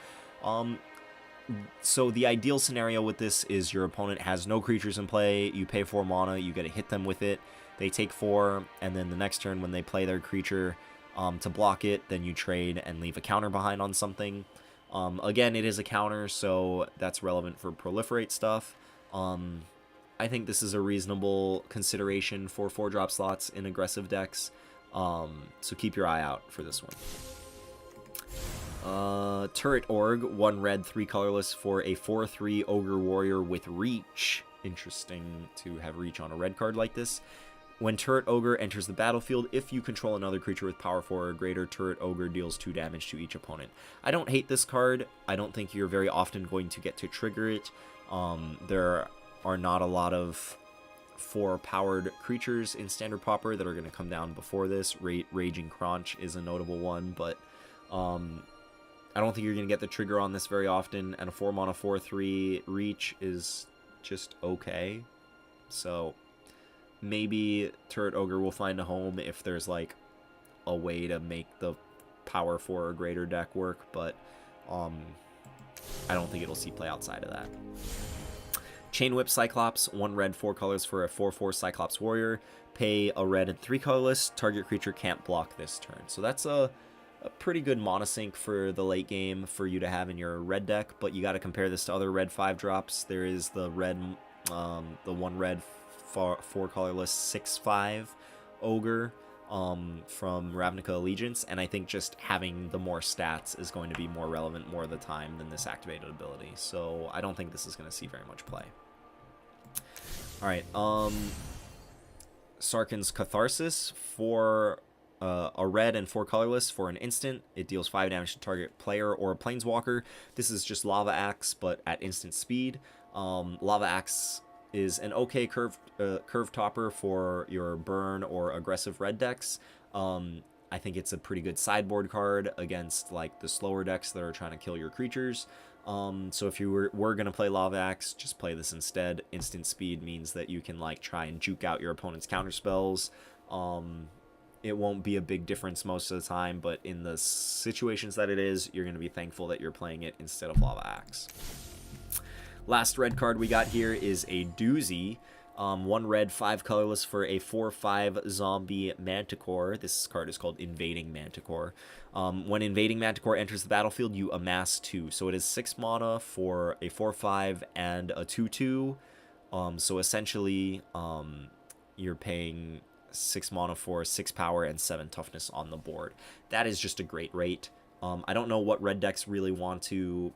[SPEAKER 1] So the ideal scenario with this is your opponent has no creatures in play, you pay 4 mana, you get to hit them with it, they take 4, and then the next turn when they play their creature to block it, then you trade and leave a counter behind on something. Again, it is a counter, so that's relevant for proliferate stuff. I think this is a reasonable consideration for 4-drop slots in aggressive decks, so keep your eye out for this one. Turret Org, 1 red, 3 colorless for a 4/3 Ogre Warrior with Reach. Interesting to have Reach on a red card like this. When Turret Ogre enters the battlefield, if you control another creature with power 4 or greater, Turret Ogre deals 2 damage to each opponent. I don't hate this card. I don't think you're very often going to get to trigger it. There are not a lot of 4-powered creatures in Standard Pauper that are going to come down before this. Raging Crunch is a notable one, but I don't think you're going to get the trigger on this very often, and a 4-mana 4/3 Reach is just okay. So maybe Turret Ogre will find a home if there's like a way to make the power 4 or greater deck work, but I don't think it'll see play outside of that. Chain Whip Cyclops, 1 red, 4 colors for a 4/4 Cyclops Warrior. Pay a red and 3 colorless. Target creature can't block this turn. So that's a pretty good monosync for the late game for you to have in your red deck, but you got to compare this to other red 5-drops. There is the red, the 1 red, 4 colorless 6/5 Ogre from Ravnica Allegiance, and I think just having the more stats is going to be more relevant more of the time than this activated ability. So I don't think this is going to see very much play. All right, Sarkhan's Catharsis for a red and 4 colorless for an instant. It deals 5 damage to target player or planeswalker. This is just Lava Axe, but at instant speed. Lava Axe is an okay curve topper for your burn or aggressive red decks. I think it's a pretty good sideboard card against like the slower decks that are trying to kill your creatures. So if you were going to play Lava Axe, just play this instead. Instant speed means that you can like try and juke out your opponent's counterspells. It won't be a big difference most of the time, but in the situations that it is, you're going to be thankful that you're playing it instead of Lava Axe. Last red card we got here is a doozy. 1 red, 5 colorless for a 4/5 zombie Manticore. This card is called Invading Manticore. When Invading Manticore enters the battlefield, you amass 2. So it is 6 mana for a 4/5 and a 2/2. So essentially, you're paying 6 mana for 6 power and 7 toughness on the board. That is just a great rate. I don't know what red decks really want to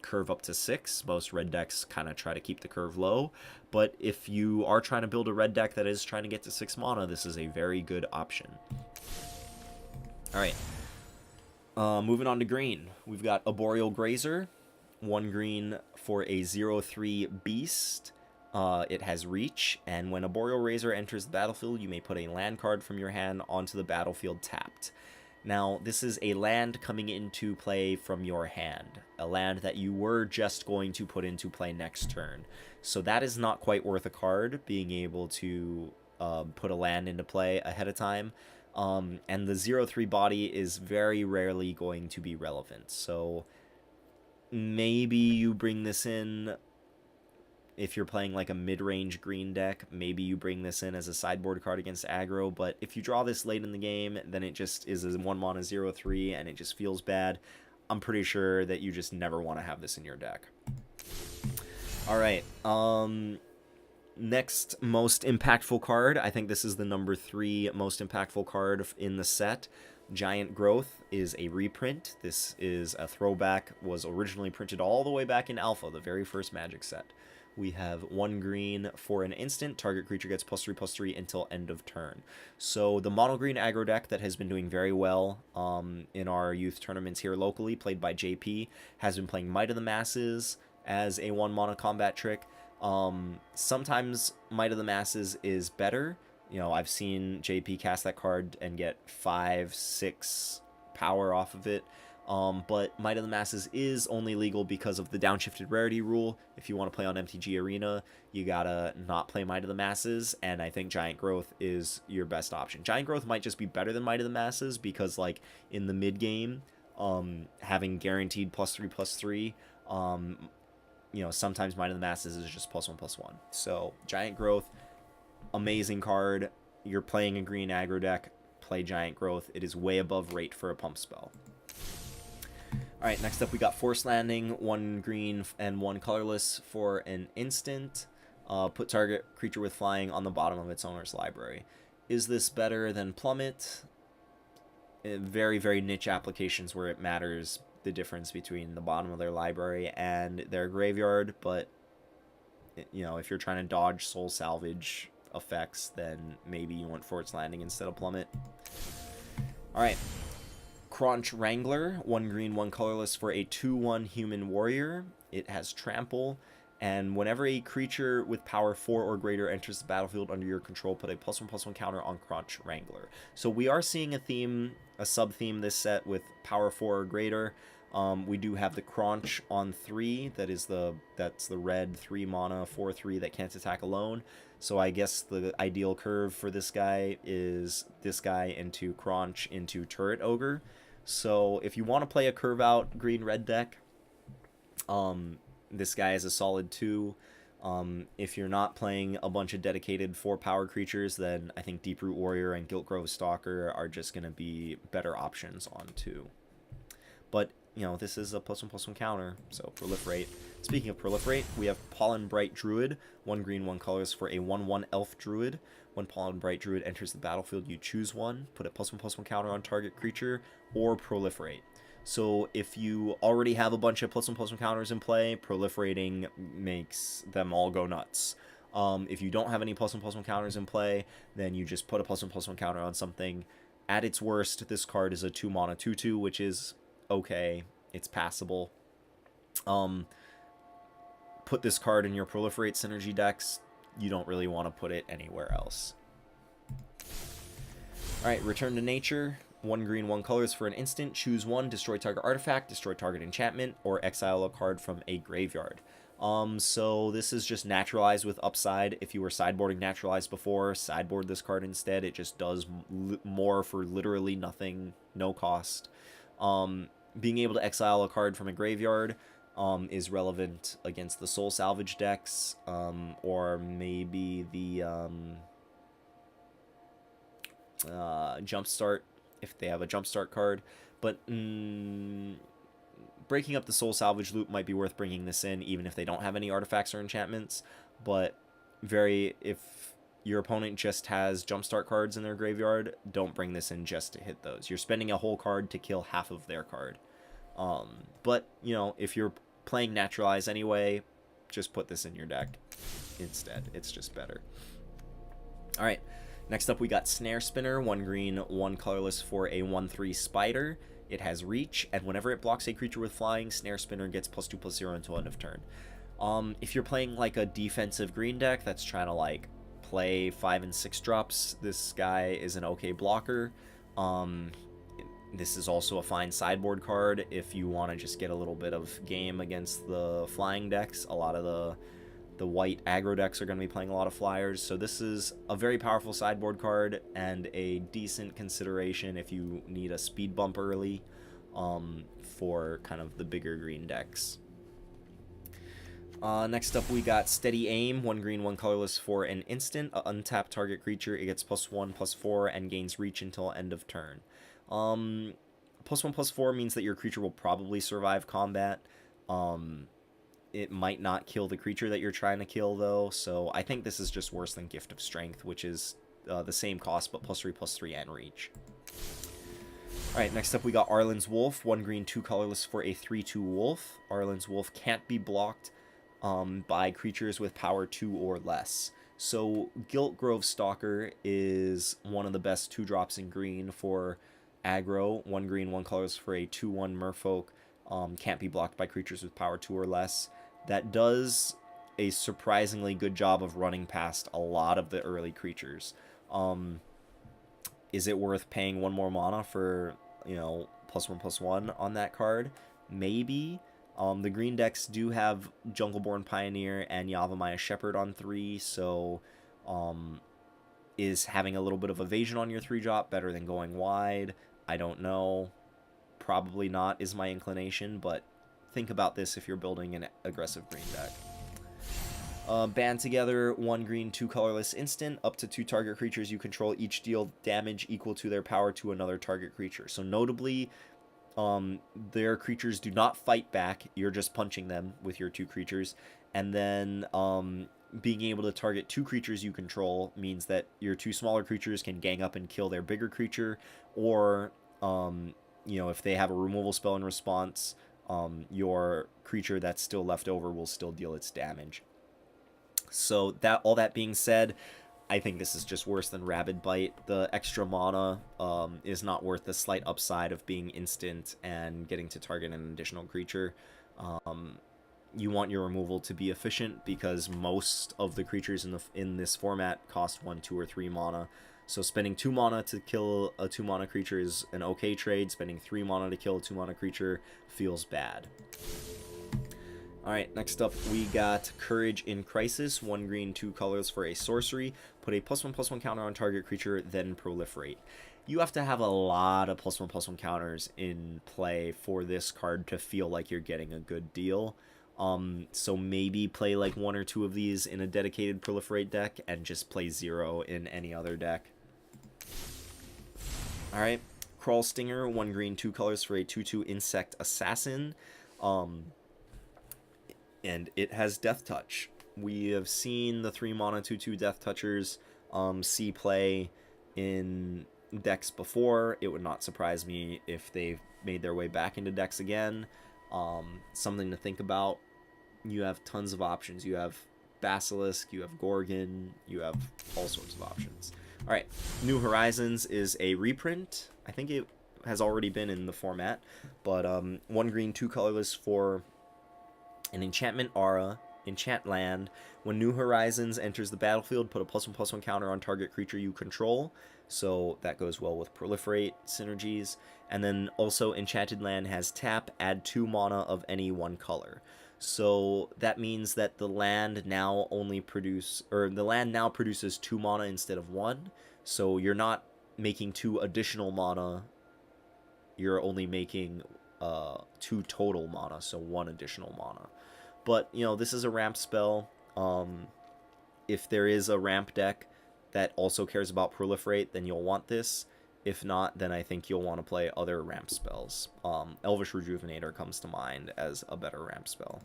[SPEAKER 1] curve up to 6. Most red decks kind of try to keep the curve low. But if you are trying to build a red deck that is trying to get to 6 mana, this is a very good option. Alright. Moving on to green. We've got a Boreal Grazer. 1 green for a 0/3 beast. It has reach, and when a Boreal Razor enters the battlefield, you may put a land card from your hand onto the battlefield tapped. Now, this is a land coming into play from your hand, a land that you were just going to put into play next turn. So that is not quite worth a card, being able to put a land into play ahead of time. And the 0/3 body is very rarely going to be relevant. So maybe you bring this in if you're playing like a mid-range green deck. Maybe you bring this in as a sideboard card against aggro, but if you draw this late in the game, then it just is a 1 mana 0/3 and it just feels bad. I'm pretty sure that you just never want to have this in your deck. Alright, next most impactful card. I think this is the number 3 most impactful card in the set. Giant Growth is a reprint. This is a throwback, was originally printed all the way back in Alpha, the very first Magic set. We have 1 green for an instant. Target creature gets +3/+3 until end of turn. So the mono green aggro deck that has been doing very well in our youth tournaments here locally, played by JP, has been playing Might of the Masses as a 1 mana combat trick. Sometimes Might of the Masses is better. You know, I've seen JP cast that card and get 5, 6 power off of it. But Might of the Masses is only legal because of the downshifted rarity rule. If you want to play on MTG Arena, you gotta not play Might of the Masses, and I think Giant Growth is your best option. Giant Growth might just be better than Might of the Masses because, like, in the mid game, having guaranteed +3/+3, you know, sometimes Might of the Masses is just +1/+1. So Giant Growth, amazing card. You're playing a green aggro deck, play Giant Growth. It is way above rate for a pump spell. Alright, next up we got Force Landing, 1 green and 1 colorless for an instant. Put target creature with flying on the bottom of its owner's library. Is this better than Plummet? Very, very niche applications where it matters the difference between the bottom of their library and their graveyard, but, you know, if you're trying to dodge soul salvage effects, then maybe you want Force Landing instead of Plummet. Alright. Crunch Wrangler, 1 green, 1 colorless for a 2/1 human warrior. It has trample, and whenever a creature with power 4 or greater enters the battlefield under your control, put a +1/+1 counter on Crunch Wrangler. So we are seeing a theme, a sub-theme this set with power 4 or greater. We do have the Crunch on 3, that's the red 3 mana 4/3 that can't attack alone. So I guess the ideal curve for this guy is this guy into Crunch into Turret Ogre. So if you want to play a curve out green-red deck, this guy is a solid 2. If you're not playing a bunch of dedicated 4 power creatures, then I think Deeproot Warrior and Giltgrove Stalker are just going to be better options on 2. But, you know, this is a +1/+1 counter, so proliferate. Speaking of proliferate, we have Pollen Bright Druid, 1 green, 1 colors for a 1/1 Elf Druid. When Pollen Bright Druid enters the battlefield, you choose one, put a +1/+1 counter on target creature, or proliferate. So if you already have a bunch of +1/+1 counters in play, proliferating makes them all go nuts. If you don't have any +1/+1 counters in play, then you just put a +1/+1 counter on something. At its worst, this card is a 2 mana 2/2, which is okay. It's passable. Put this card in your proliferate synergy decks. You don't really want to put it anywhere else. Alright, Return to Nature. 1 green, 1 colors for an instant. Choose one, destroy target artifact, destroy target enchantment, or exile a card from a graveyard. So this is just Naturalize with upside. If you were sideboarding Naturalize before, sideboard this card instead. It just does more for literally nothing, no cost. Being able to exile a card from a graveyard is relevant against the Soul Salvage decks, or maybe the Jumpstart, if they have a Jumpstart card. But breaking up the Soul Salvage loop might be worth bringing this in, even if they don't have any artifacts or enchantments. But if your opponent just has Jumpstart cards in their graveyard, don't bring this in just to hit those. You're spending a whole card to kill half of their card. But, you know, if you're playing Naturalize anyway, just put this in your deck instead. It's just better. Alright, next up we got Snare Spinner, 1 green, 1 colorless for a 1/3 spider. It has reach, and whenever it blocks a creature with flying, Snare Spinner gets +2/+0 until end of turn. If you're playing like a defensive green deck that's trying to like play 5 and 6 drops, this guy is an okay blocker. This is also a fine sideboard card if you want to just get a little bit of game against the flying decks. A lot of the white aggro decks are going to be playing a lot of flyers, so this is a very powerful sideboard card and a decent consideration if you need a speed bump early for kind of the bigger green decks. Next up we got Steady Aim, 1 green, 1 colorless for an instant. Untap target creature, it gets +1/+4 and gains reach until end of turn. +1/+4 means that your creature will probably survive combat. It might not kill the creature that you're trying to kill, though, so I think this is just worse than Gift of Strength, which is the same cost, but +3/+3 and reach. Alright, next up we got Arlen's Wolf, 1 green, 2 colorless for a 3/2 wolf. Arlen's Wolf can't be blocked by creatures with power 2 or less. So Giltgrove Stalker is one of the best 2-drops in green for aggro. 1 green, 1 colors for a 2/1 merfolk. Can't be blocked by creatures with power 2 or less. That does a surprisingly good job of running past a lot of the early creatures. Is it worth paying 1 more mana for, you know, +1/+1 on that card. Maybe. The green decks do have Jungleborn Pioneer and Yavimaya Shepherd on 3, so is having a little bit of evasion on your 3-drop better than going wide? I don't know. Probably not is my inclination, but think about this if you're building an aggressive green deck. Band together, 1 green, 2 colorless instant. Up to 2 target creatures you control each deal damage equal to their power to another target creature. So notably, their creatures do not fight back. You're just punching them with your 2 creatures. And then being able to target 2 creatures you control means that your 2 smaller creatures can gang up and kill their bigger creature. Or, you know, if they have a removal spell in response, your creature that's still left over will still deal its damage. So that all that being said, I think this is just worse than Rabid Bite. The extra mana is not worth the slight upside of being instant and getting to target an additional creature. You want your removal to be efficient because most of the creatures in this format cost 1, 2, or 3 mana. So spending 2 mana to kill a 2 mana creature is an okay trade. Spending 3 mana to kill a 2 mana creature feels bad. Alright, next up we got Courage in Crisis. 1 green, 2 colors for a sorcery. Put a +1/+1 counter on target creature, then proliferate. You have to have a lot of +1/+1 counters in play for this card to feel like you're getting a good deal. So maybe play like 1 or 2 of these in a dedicated proliferate deck and just play 0 in any other deck. Alright, Crawl Stinger, 1 green, 2 colors for a 2/2 insect assassin. And it has Death Touch. We have seen the 3 mana 2/2 Death Touchers see play in decks before. It would not surprise me if they made their way back into decks again. Something to think about. You have tons of options. You have Basilisk, you have Gorgon, you have all sorts of options. Alright, New Horizons is a reprint. I think it has already been in the format, but 1 green, 2 colorless for an enchantment aura, enchant land. When New Horizons enters the battlefield, put a +1/+1 counter on target creature you control. So that goes well with proliferate synergies. And then also enchanted land has tap, add 2 mana of any 1 color. So that means that the land now produces 2 mana instead of 1. So you're not making 2 additional mana. You're only making 2 total mana, so 1 additional mana. But, you know, this is a ramp spell. If there is a ramp deck that also cares about proliferate, then you'll want this. If not, then I think you'll want to play other ramp spells. Elvish Rejuvenator comes to mind as a better ramp spell.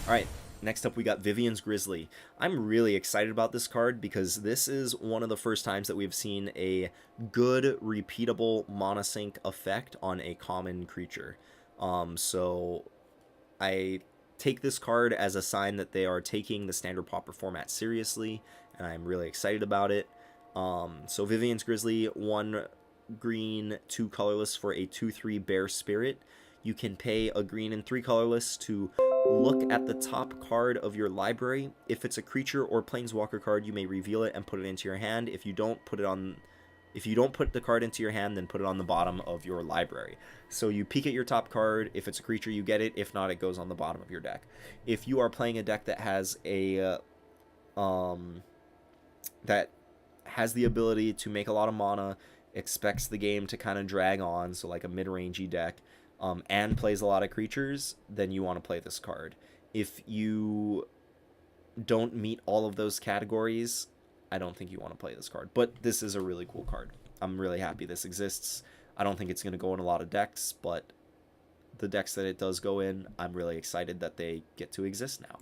[SPEAKER 1] Alright, next up we got Vivian's Grizzly. I'm really excited about this card because this is one of the first times that we've seen a good, repeatable mana sink effect on a common creature. So I take this card as a sign that they are taking the standard Pauper format seriously, and I'm really excited about it. So Vivian's Grizzly, 1 green, 2 colorless for a 2/3 Bear Spirit. You can pay a green and 3 colorless to look at the top card of your library. If it's a creature or planeswalker card, you may reveal it and put it into your hand. If you don't put the card into your hand, then put it on the bottom of your library. So you peek at your top card. If it's a creature, you get it. If not, it goes on the bottom of your deck. If you are playing a deck that has the ability to make a lot of mana, expects the game to kind of drag on, so like a mid-rangey deck, and plays a lot of creatures, then you want to play this card. If you don't meet all of those categories, I don't think you want to play this card. But this is a really cool card. I'm really happy this exists. I don't think it's going to go in a lot of decks, but the decks that it does go in, I'm really excited that they get to exist now.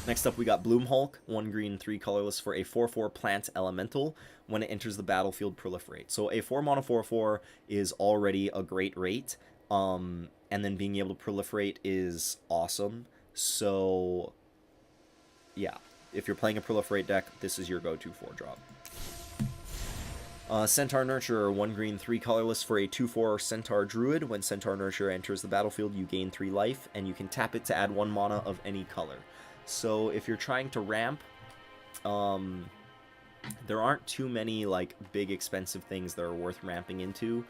[SPEAKER 1] Next up, we got Bloom Hulk, 1 green, 3 colorless for a 4/4 plant elemental. When it enters the battlefield, proliferate. So a 4 mana 4/4 is already a great rate, and then being able to proliferate is awesome. So yeah, if you're playing a proliferate deck, this is your go-to 4-drop. Centaur Nurturer, 1 green, 3 colorless for a 2/4 Centaur Druid. When Centaur Nurturer enters the battlefield, you gain 3 life, and you can tap it to add 1 mana of any color. So if you're trying to ramp, there aren't too many like big expensive things that are worth ramping into.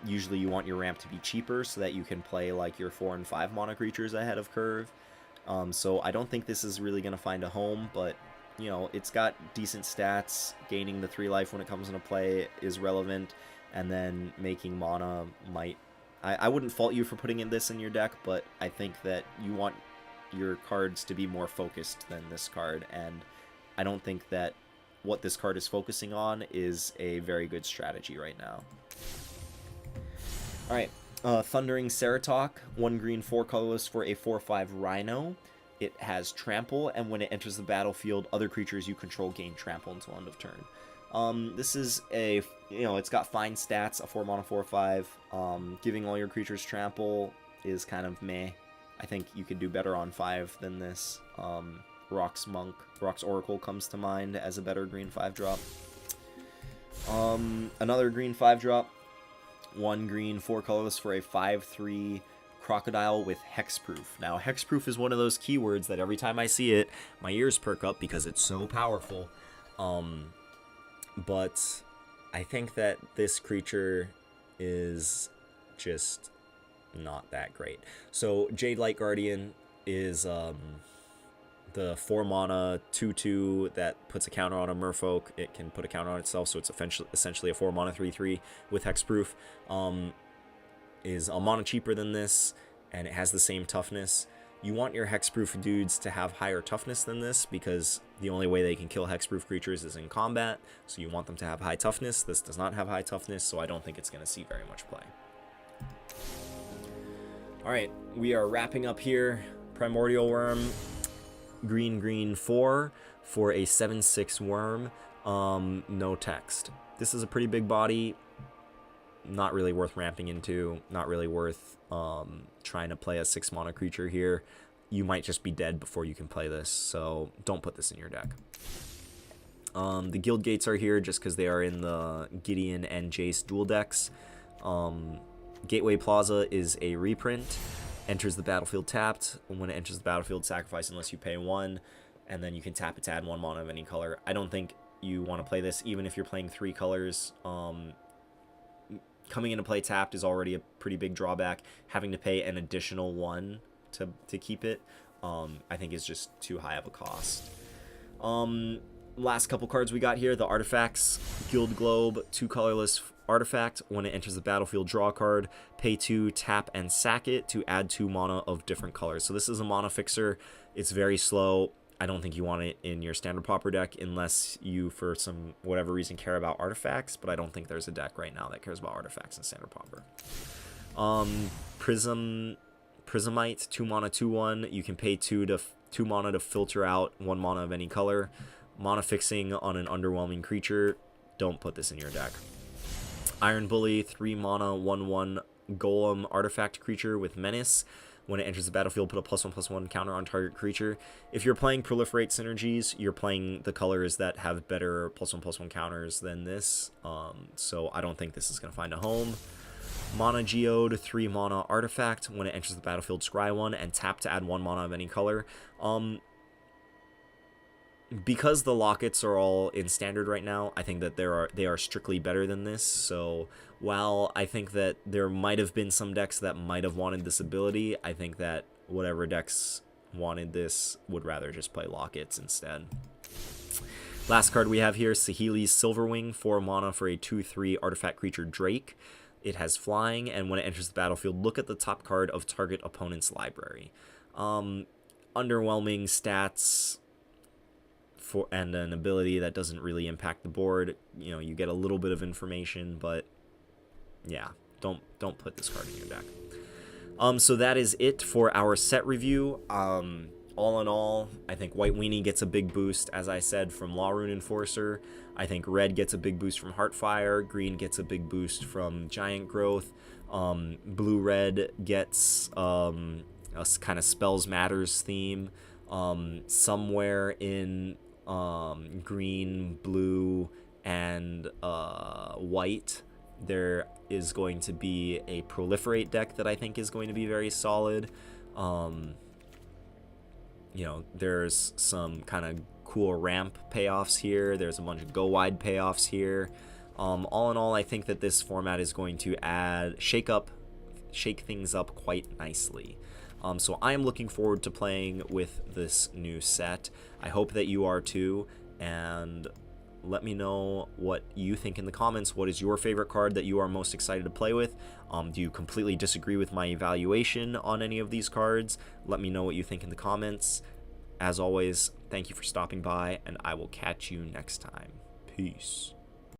[SPEAKER 1] Usually you want your ramp to be cheaper so that you can play like your 4 and 5 mana creatures ahead of curve. So I don't think this is really going to find a home, but you know, it's got decent stats. Gaining the 3 life when it comes into play is relevant, and then making mana might... I wouldn't fault you for putting in this in your deck, but I think that you want your cards to be more focused than this card, and I don't think that what this card is focusing on is a very good strategy right now. Alright, Thundering Ceratok, 1 green, 4 colorless for a 4/5 Rhino. It has Trample, and when it enters the battlefield, other creatures you control gain Trample until end of turn. This is a, you know, it's got fine stats, a 4 mana 4/5. Giving all your creatures Trample is kind of meh. I think you could do better on 5 than this. Rock's Oracle comes to mind as a better green 5-drop. Another green 5-drop. 1 green, 4 colorless for a 5/3 Crocodile with Hexproof. Now, Hexproof is one of those keywords that every time I see it, my ears perk up because it's so powerful. But I think that this creature is just not that great. So, Jade Light Guardian is the 4 mana 2/2 that puts a counter on a merfolk. It can put a counter on itself, so it's essentially a 4 mana 3/3 with Hexproof. Is a mana cheaper than this, and it has the same toughness. You want your Hexproof dudes to have higher toughness than this, because the only way they can kill Hexproof creatures is in combat, so you want them to have high toughness. This does not have high toughness, so I don't think it's going to see very much play. Alright, we are wrapping up here. Primordial Worm, green 4 for a 7/6 worm, no text. This is a pretty big body, not really worth ramping into, not really worth trying to play a 6 mana creature here. You might just be dead before you can play this, so don't put this in your deck. The Guild Gates are here just because they are in the Gideon and Jace dual decks. Gateway Plaza is a reprint. Enters the battlefield tapped. When it enters the battlefield, sacrifice unless you pay 1, and then you can tap it to add 1 mana of any color. I don't think you want to play this, even if you're playing 3 colors. Coming into play tapped is already a pretty big drawback. Having to pay an additional 1 to keep it, I think is just too high of a cost. Last couple cards we got here, the artifacts. Guild Globe, 2 colorless artifact. When it enters the battlefield, draw a card, pay 2, tap and sack it to add 2 mana of different colors. So this is a mana fixer. It's very slow. I don't think you want it in your standard Pauper deck unless you, for some whatever reason, care about artifacts, but I don't think there's a deck right now that cares about artifacts in standard Pauper. Prismite, 2 mana 2/1. You can pay 2 mana to filter out 1 mana of any color. Mana fixing on an underwhelming creature. Don't put this in your deck. Iron Bully, 3 mana 1/1 golem artifact creature with menace. When it enters the battlefield, put a +1/+1 counter on target creature. If you're playing Proliferate Synergies, you're playing the colors that have better +1/+1 counters than this. So I don't think this is going to find a home. Mana Geode, 3 mana artifact. When it enters the battlefield, scry 1 and tap to add 1 mana of any color. Because the lockets are all in standard right now, I think that they are strictly better than this. So while I think that there might have been some decks that might have wanted this ability, I think that whatever decks wanted this would rather just play lockets instead. Last card we have here, Saheeli's Silverwing, 4 mana for a 2/3 artifact creature Drake. It has flying, and when it enters the battlefield, look at the top card of target opponent's library. Underwhelming stats and an ability that doesn't really impact the board. You know, you get a little bit of information, but yeah, don't put this card in your deck. So that is it for our set review. All in all, I think White Weenie gets a big boost, as I said, from Longrun Enforcer. I think Red gets a big boost from Heartfire. Green gets a big boost from Giant Growth. Blue-Red gets a kind of Spells Matters theme. Somewhere in green, blue, and white, there is going to be a Proliferate deck that I think is going to be very solid. You know, there's some kind of cool ramp payoffs here. There's a bunch of go wide payoffs here. All in all, I think that this format is going to shake things up quite nicely. So I am looking forward to playing with this new set. I hope that you are too, and let me know what you think in the comments. What is your favorite card that you are most excited to play with? Do you completely disagree with my evaluation on any of these cards? Let me know what you think in the comments. As always, thank you for stopping by, and I will catch you next time. Peace.